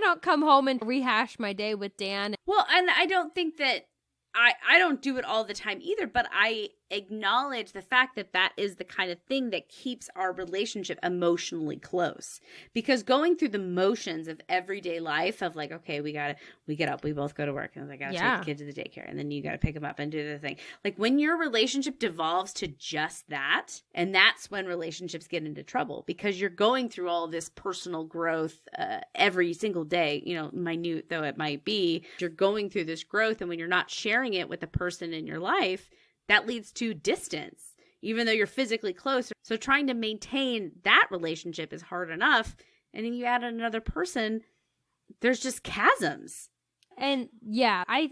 don't come home and rehash my day with Dan. Well, and I don't think that I don't do it all the time either, but I acknowledge the fact that that is the kind of thing that keeps our relationship emotionally close. Because going through the motions of everyday life of like, okay, we get up, we both go to work, and I gotta take the kid to the daycare, and then you gotta pick him up and do the thing. Like when your relationship devolves to just that, and that's when relationships get into trouble because you're going through all this personal growth every single day, minute though it might be, you're going through this growth, and when you're not sharing it with the person in your life, that leads to distance. even though you're physically close. So trying to maintain that relationship is hard enough. And then you add another person, there's just chasms. And yeah, I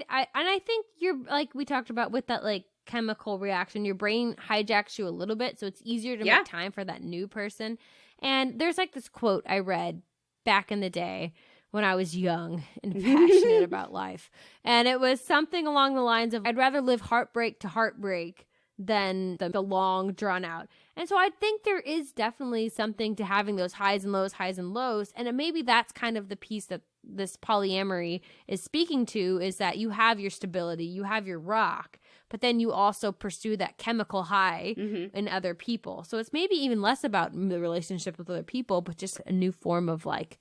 think you're, like we talked about with that like chemical reaction, your brain hijacks you a little bit, so it's easier to make time for that new person. And there's like this quote I read back in the day when I was young and passionate about life. And it was something along the lines of, I'd rather live heartbreak to heartbreak than the long drawn out. And so I think there is definitely something to having those highs and lows. And maybe that's kind of the piece that this polyamory is speaking to, is that you have your stability, you have your rock, but then you also pursue that chemical high in other people. So it's maybe even less about the relationship with other people, but just a new form of like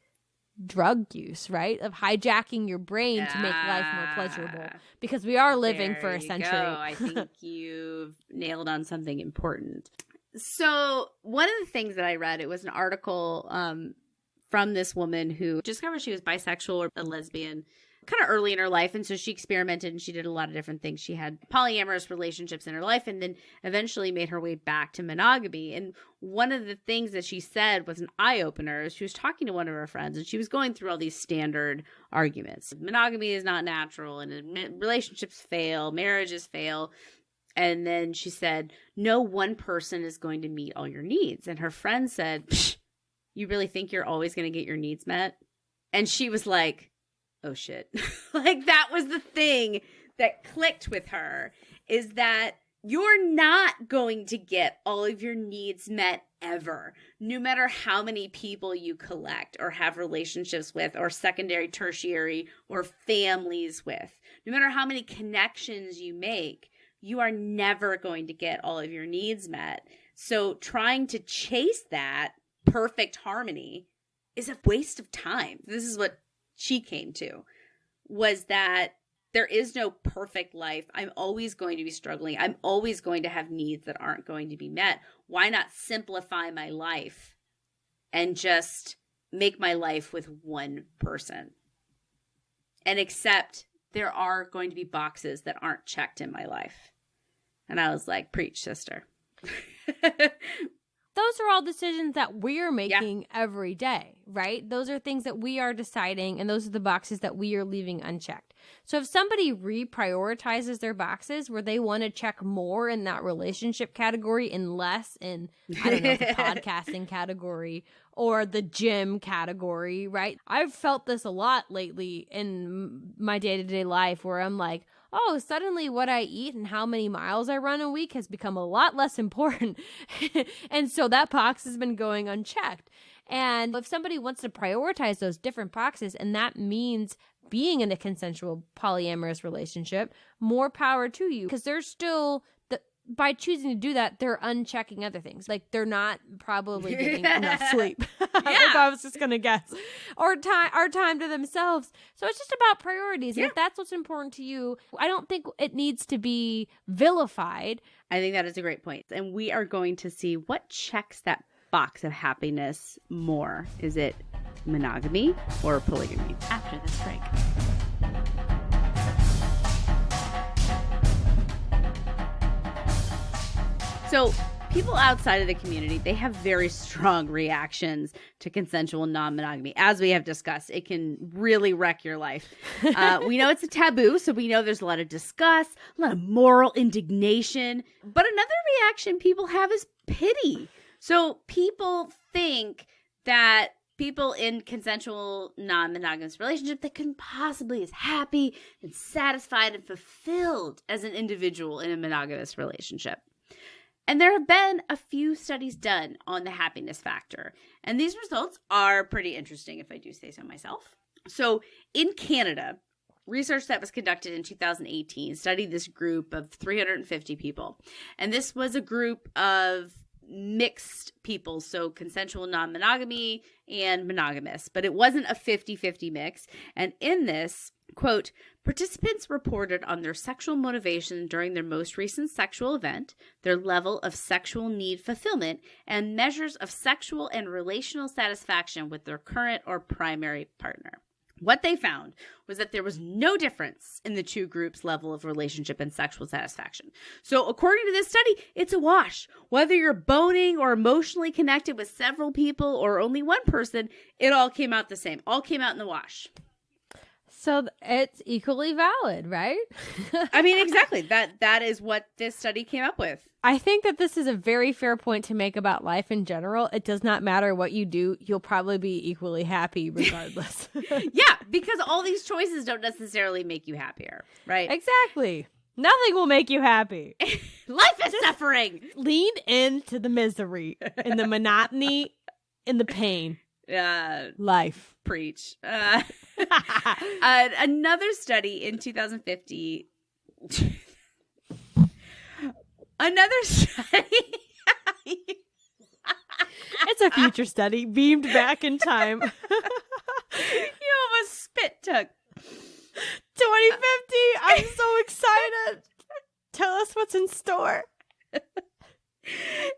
drug use, right? Of hijacking your brain to make life more pleasurable, because we are living for a century. I think you've nailed on something important. So one of the things that I read, it was an article from this woman who discovered she was bisexual or a lesbian kind of early in her life. And so she experimented and she did a lot of different things. She had polyamorous relationships in her life and then eventually made her way back to monogamy. And one of the things that she said was an eye-opener. She was talking to one of her friends and she was going through all these standard arguments. Monogamy is not natural and relationships fail, marriages fail. And then she said, no one person is going to meet all your needs. And her friend said, Psh, you really think you're always going to get your needs met? And she was like, oh shit. Like that was the thing that clicked with her, is that you're not going to get all of your needs met ever, no matter how many people you collect or have relationships with or secondary, tertiary, or families with. No matter how many connections you make, you are never going to get all of your needs met. So trying to chase that perfect harmony is a waste of time. This is what she came to, was that there is no perfect life. I'm always going to be struggling. I'm always going to have needs that aren't going to be met. Why not simplify my life and just make my life with one person and accept there are going to be boxes that aren't checked in my life? And I was like, preach, sister. Those are all decisions that we're making every day, right? Those are things that we are deciding, and those are the boxes that we are leaving unchecked. So if somebody reprioritizes their boxes where they want to check more in that relationship category and less in, I don't know, the podcasting category or the gym category, right? I've felt this a lot lately in my day-to-day life where I'm like, oh, suddenly what I eat and how many miles I run a week has become a lot less important. And so that box has been going unchecked. And if somebody wants to prioritize those different boxes, and that means being in a consensual polyamorous relationship, more power to you. Because they're still, by choosing to do that, they're unchecking other things. Like they're not probably getting enough sleep. If I was just going to guess. Or time to themselves. So it's just about priorities. And if that's what's important to you, I don't think it needs to be vilified. I think that is a great point. And we are going to see what checks that box of happiness more. Is it monogamy or polygamy? After this break. So people outside of the community, they have very strong reactions to consensual non-monogamy. As we have discussed, it can really wreck your life. We know it's a taboo, so we know there's a lot of disgust, a lot of moral indignation. But another reaction people have is pity. So people think that people in consensual non-monogamous relationship, they couldn't possibly be as happy and satisfied and fulfilled as an individual in a monogamous relationship. And there have been a few studies done on the happiness factor. And these results are pretty interesting, if I do say so myself. So in Canada, research that was conducted in 2018 studied this group of 350 people. And this was a group of mixed people, so consensual non-monogamy and monogamous. But it wasn't a 50-50 mix. And in this, quote, participants reported on their sexual motivation during their most recent sexual event, their level of sexual need fulfillment, and measures of sexual and relational satisfaction with their current or primary partner. What they found was that there was no difference in the two groups' level of relationship and sexual satisfaction. So according to this study, it's a wash. Whether you're boning or emotionally connected with several people or only one person, it all came out the same. All came out in the wash. So it's equally valid, right? I mean, exactly. That is what this study came up with. I think that this is a very fair point to make about life in general. It does not matter what you do. You'll probably be equally happy regardless. Yeah, because all these choices don't necessarily make you happier, right? Exactly. Nothing will make you happy. Life is suffering. Lean into the misery and the monotony and the pain. Life. Preach. Another study in 2050. Another study. It's a future study beamed back in time. You almost spit took. 2050. I'm so excited. Tell us what's in store.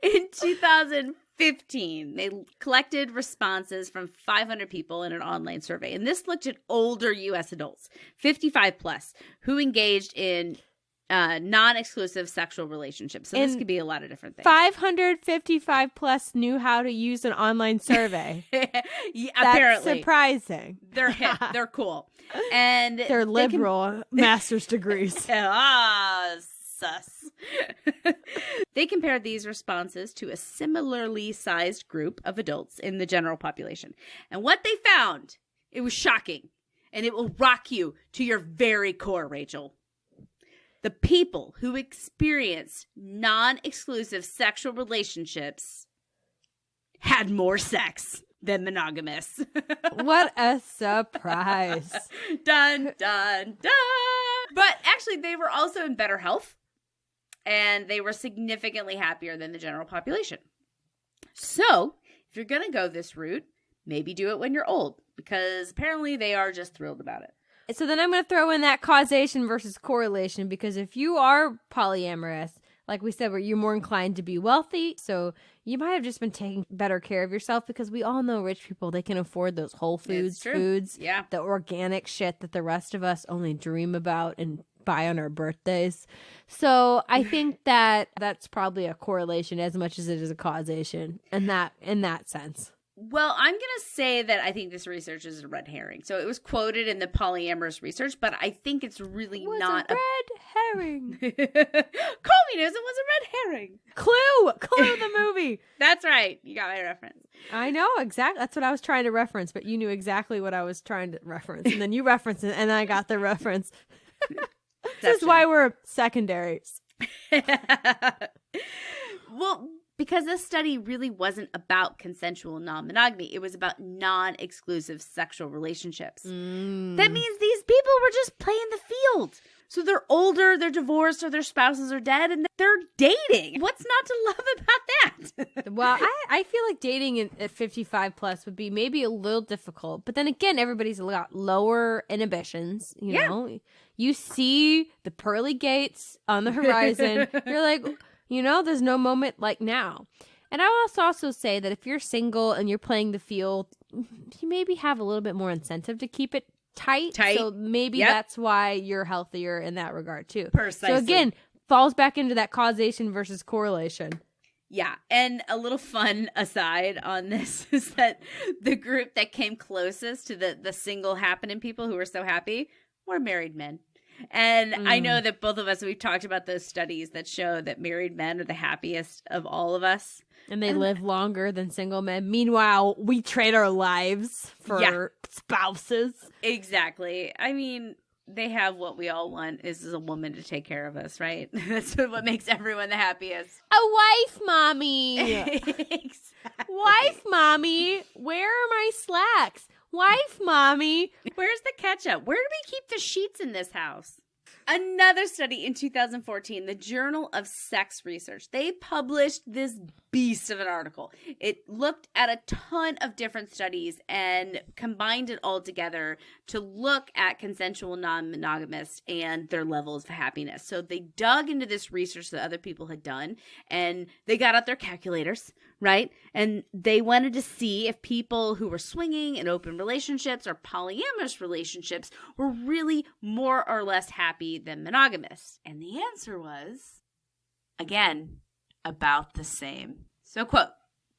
In 2015, they collected responses from 500 people in an online survey. And this looked at older U.S. adults, 55 plus, who engaged in non-exclusive sexual relationships. So this could be a lot of different things. 555 plus knew how to use an online survey. Yeah, That's apparently surprising. They're hip. They're cool. And they're liberal master's degrees. Sus. They compared these responses to a similarly sized group of adults in the general population. And what they found, it was shocking. And it will rock you to your very core, Rachel. The people who experienced non-exclusive sexual relationships had more sex than monogamous. What a surprise. Dun, dun, dun. But actually, they were also in better health. And they were significantly happier than the general population. So, if you're going to go this route, maybe do it when you're old. Because apparently they are just thrilled about it. So then I'm going to throw in that causation versus correlation, because if you are polyamorous, like we said, where you're more inclined to be wealthy, so you might have just been taking better care of yourself, because we all know rich people, they can afford those whole foods foods, yeah, the organic shit that the rest of us only dream about and buy on our birthdays. So I think that that's probably a correlation as much as it is a causation in that sense. Well, I'm going to say that I think this research is a red herring. So it was quoted in the polyamorous research, but I think it's really not a red herring. Communism was a red herring. Clue the movie. That's right. You got my reference. I know, exactly. That's what I was trying to reference, but you knew exactly what I was trying to reference. And then you referenced it, and I got the reference. This is why we're secondaries. Well, because this study really wasn't about consensual non-monogamy. It was about non-exclusive sexual relationships. That means these people were just playing the field. So they're older, they're divorced, or their spouses are dead, and they're dating. What's not to love about that? Well, I feel like dating at 55 plus would be maybe a little difficult. But then again, everybody's got lower inhibitions, you know? You see the pearly gates on the horizon. You're like, you know, there's no moment like now. And I will also say that if you're single and you're playing the field, you maybe have a little bit more incentive to keep it tight. So maybe that's why you're healthier in that regard too. Precisely. So again, falls back into that causation versus correlation. Yeah. And a little fun aside on this is that the group that came closest to the single happening people who were so happy were married men. And I know that both of us, we've talked about those studies that show that married men are the happiest of all of us. And they live longer than single men. Meanwhile, we trade our lives for spouses. Exactly. I mean, they have what we all want is a woman to take care of us, right? That's what makes everyone the happiest. A wife, mommy. Exactly. Wife, mommy. Where are my slacks? Wife, mommy. Where's the ketchup? Where do we keep the sheets in this house? Another study in 2014, the Journal of Sex Research, they published this beast of an article. It looked at a ton of different studies and combined it all together to look at consensual non-monogamists and their levels of happiness. So they dug into this research that other people had done, and they got out their calculators, right? And they wanted to see if people who were swinging in open relationships or polyamorous relationships were really more or less happy than monogamous. And the answer was, again, about the same. So, quote,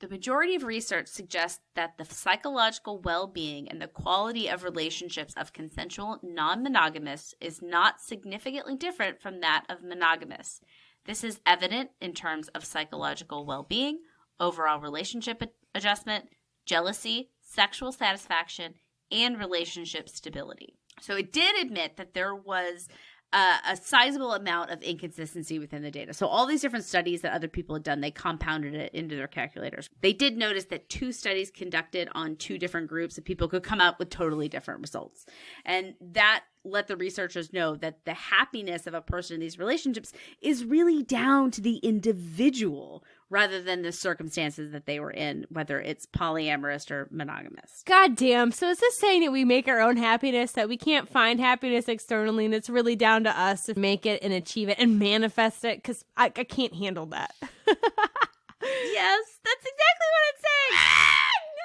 "The majority of research suggests that the psychological well-being and the quality of relationships of consensual non-monogamous is not significantly different from that of monogamous. This is evident in terms of psychological well-being, overall relationship adjustment, jealousy, sexual satisfaction, and relationship stability." So it did admit that there was a sizable amount of inconsistency within the data. So all these different studies that other people had done, they compounded it into their calculators. They did notice that 2 studies conducted on 2 different groups of people could come up with totally different results. And that let the researchers know that the happiness of a person in these relationships is really down to the individual rather than the circumstances that they were in, whether it's polyamorous or monogamous. God damn. So is this saying that we make our own happiness, that we can't find happiness externally, and it's really down to us to make it and achieve it and manifest it? Because I can't handle that. Yes, that's exactly what it's saying. No!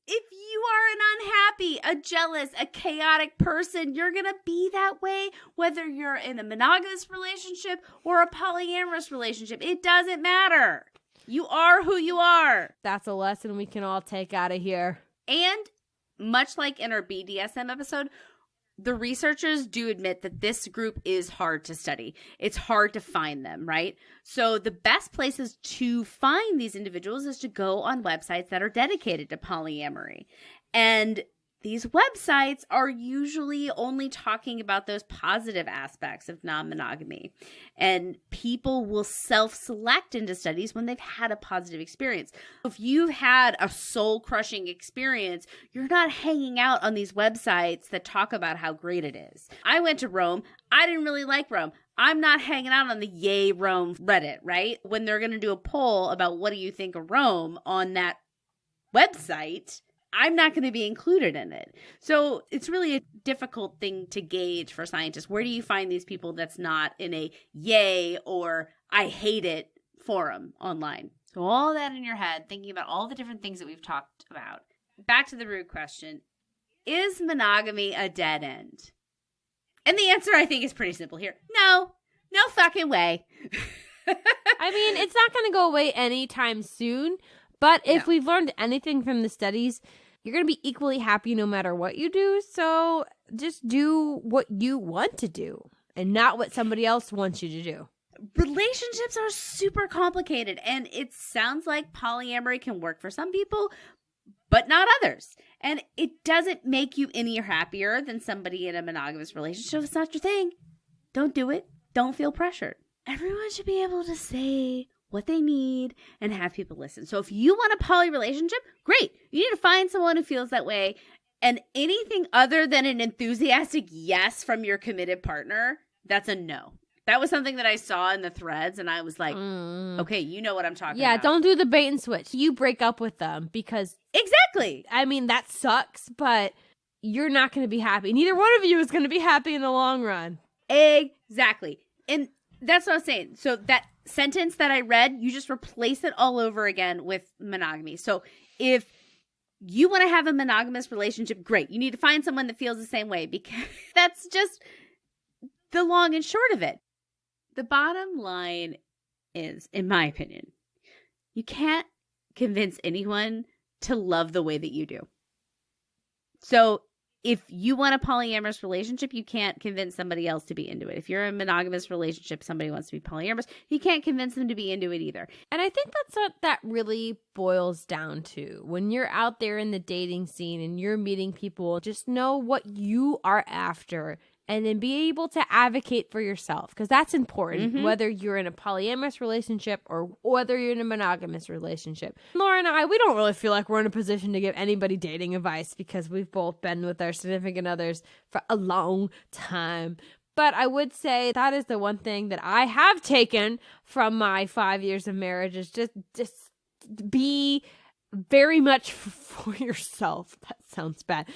If you are an unhappy, a jealous, a chaotic person, you're going to be that way whether you're in a monogamous relationship or a polyamorous relationship. It doesn't matter. You are who you are. That's a lesson we can all take out of here. And much like in our BDSM episode, the researchers do admit that this group is hard to study. It's hard to find them, right? So the best places to find these individuals is to go on websites that are dedicated to polyamory. And these websites are usually only talking about those positive aspects of non-monogamy. And people will self-select into studies when they've had a positive experience. If you've had a soul-crushing experience, you're not hanging out on these websites that talk about how great it is. I went to Rome. I didn't really like Rome. I'm not hanging out on the Yay Rome Reddit, right? When they're going to do a poll about what do you think of Rome on that website, I'm not going to be included in it. So it's really a difficult thing to gauge for scientists. Where do you find these people that's not in a yay or I hate it forum online? So all that in your head, thinking about all the different things that we've talked about. Back to the root question. Is monogamy a dead end? And the answer, I think, is pretty simple here. No fucking way. I mean, it's not going to go away anytime soon. But if we've learned anything from the studies, you're going to be equally happy no matter what you do. So just do what you want to do and not what somebody else wants you to do. Relationships are super complicated, and it sounds like polyamory can work for some people, but not others. And it doesn't make you any happier than somebody in a monogamous relationship. If it's not your thing, don't do it. Don't feel pressured. Everyone should be able to say what they need and have people listen. So if you want a poly relationship, great. You need to find someone who feels that way. And anything other than an enthusiastic yes from your committed partner, that's a no. That was something that I saw in the threads, and I was like, okay, you know what I'm talking about. Yeah, don't do the bait and switch. You break up with them because... Exactly. I mean, that sucks, but you're not going to be happy. Neither one of you is going to be happy in the long run. Exactly. And that's what I was saying. So that sentence that I read, you just replace it all over again with monogamy. So if you want to have a monogamous relationship, great. You need to find someone that feels the same way, because that's just the long and short of it. The bottom line is, in my opinion, you can't convince anyone to love the way that you do. So if you want a polyamorous relationship, you can't convince somebody else to be into it. If you're in a monogamous relationship, somebody wants to be polyamorous, you can't convince them to be into it either. And I think that's what that really boils down to. When you're out there in the dating scene and you're meeting people, just know what you are after and then be able to advocate for yourself, because that's important, whether you're in a polyamorous relationship or whether you're in a monogamous relationship. Laura and I, we don't really feel like we're in a position to give anybody dating advice because we've both been with our significant others for a long time. But I would say that is the one thing that I have taken from my 5 years of marriage is just be very much for yourself. That sounds bad.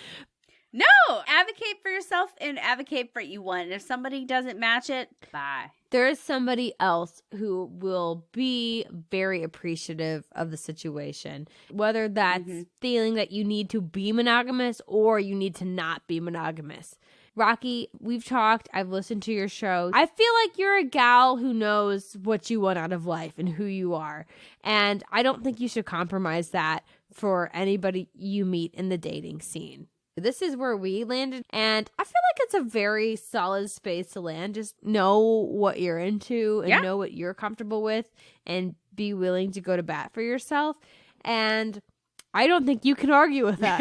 No, advocate for yourself and advocate for what you want. And if somebody doesn't match it, bye. There is somebody else who will be very appreciative of the situation, whether that's feeling that you need to be monogamous or you need to not be monogamous. Rocky, we've talked. I've listened to your show. I feel like you're a gal who knows what you want out of life and who you are. And I don't think you should compromise that for anybody you meet in the dating scene. This is where we landed, and I feel like it's a very solid space to land. Just know what you're into and know what you're comfortable with and be willing to go to bat for yourself. And I don't think you can argue with that.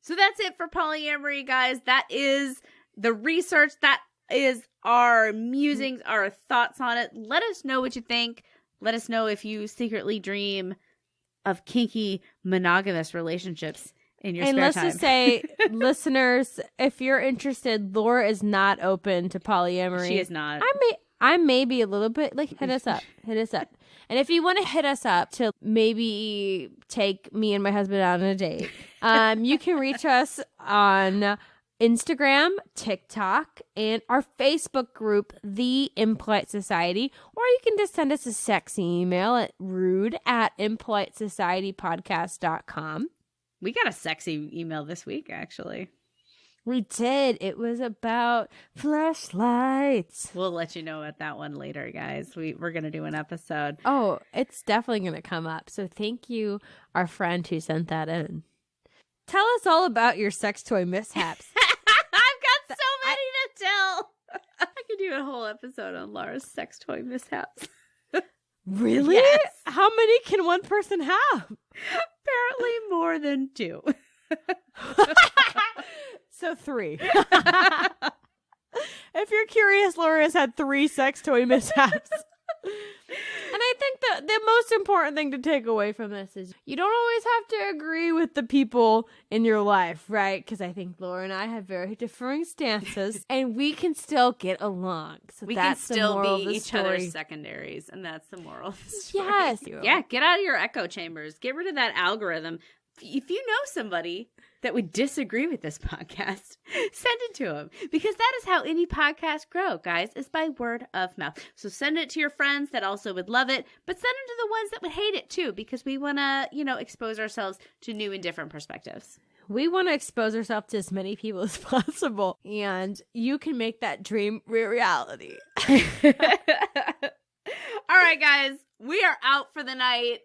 So that's it for polyamory, guys. That is the research. That is our musings, our thoughts on it. Let us know what you think. Let us know if you secretly dream of kinky monogamous relationships in your spare time. And let's just say, listeners, if you're interested, Laura is not open to polyamory. She is not. I may be a little bit, like, hit us up. And if you want to hit us up to maybe take me and my husband out on a date, you can reach us on Instagram, TikTok, and our Facebook group, The Impolite Society. Or you can just send us a sexy email at rude@impolitesocietypodcast.com. We got a sexy email this week, actually. We did. It was about flashlights. We'll let you know about that one later, guys. We're going to do an episode. Oh, it's definitely going to come up. So thank you, our friend who sent that in. Tell us all about your sex toy mishaps. I've got so many to tell. I could do a whole episode on Laura's sex toy mishaps. Really? Yes. How many can one person have? Apparently more than 2. So 3. If you're curious, Laura has had 3 sex toy mishaps. And I think the most important thing to take away from this is you don't always have to agree with the people in your life, right? Because I think Laura and I have very differing stances, and we can still get along. So we that's can still the be each other's story. secondaries, and that's the moral of the story. Yes. Yeah, get out of your echo chambers. Get rid of that algorithm. If you know somebody that would disagree with this podcast, send it to them. Because that is how any podcast grow, guys, is by word of mouth. So send it to your friends that also would love it, but send it to the ones that would hate it too, because we want to, expose ourselves to new and different perspectives. We want to expose ourselves to as many people as possible, and you can make that dream reality. All right, guys, we are out for the night.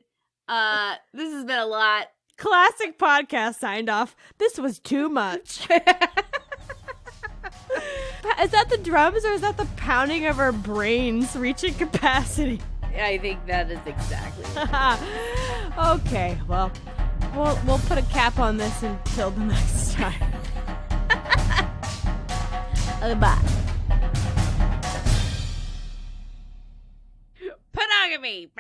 This has been a lot. Classic podcast signed off. This was too much. Is that the drums or is that the pounding of our brains reaching capacity? I think that is exactly Okay, well, we'll put a cap on this until the next time. Bye. Monogamy.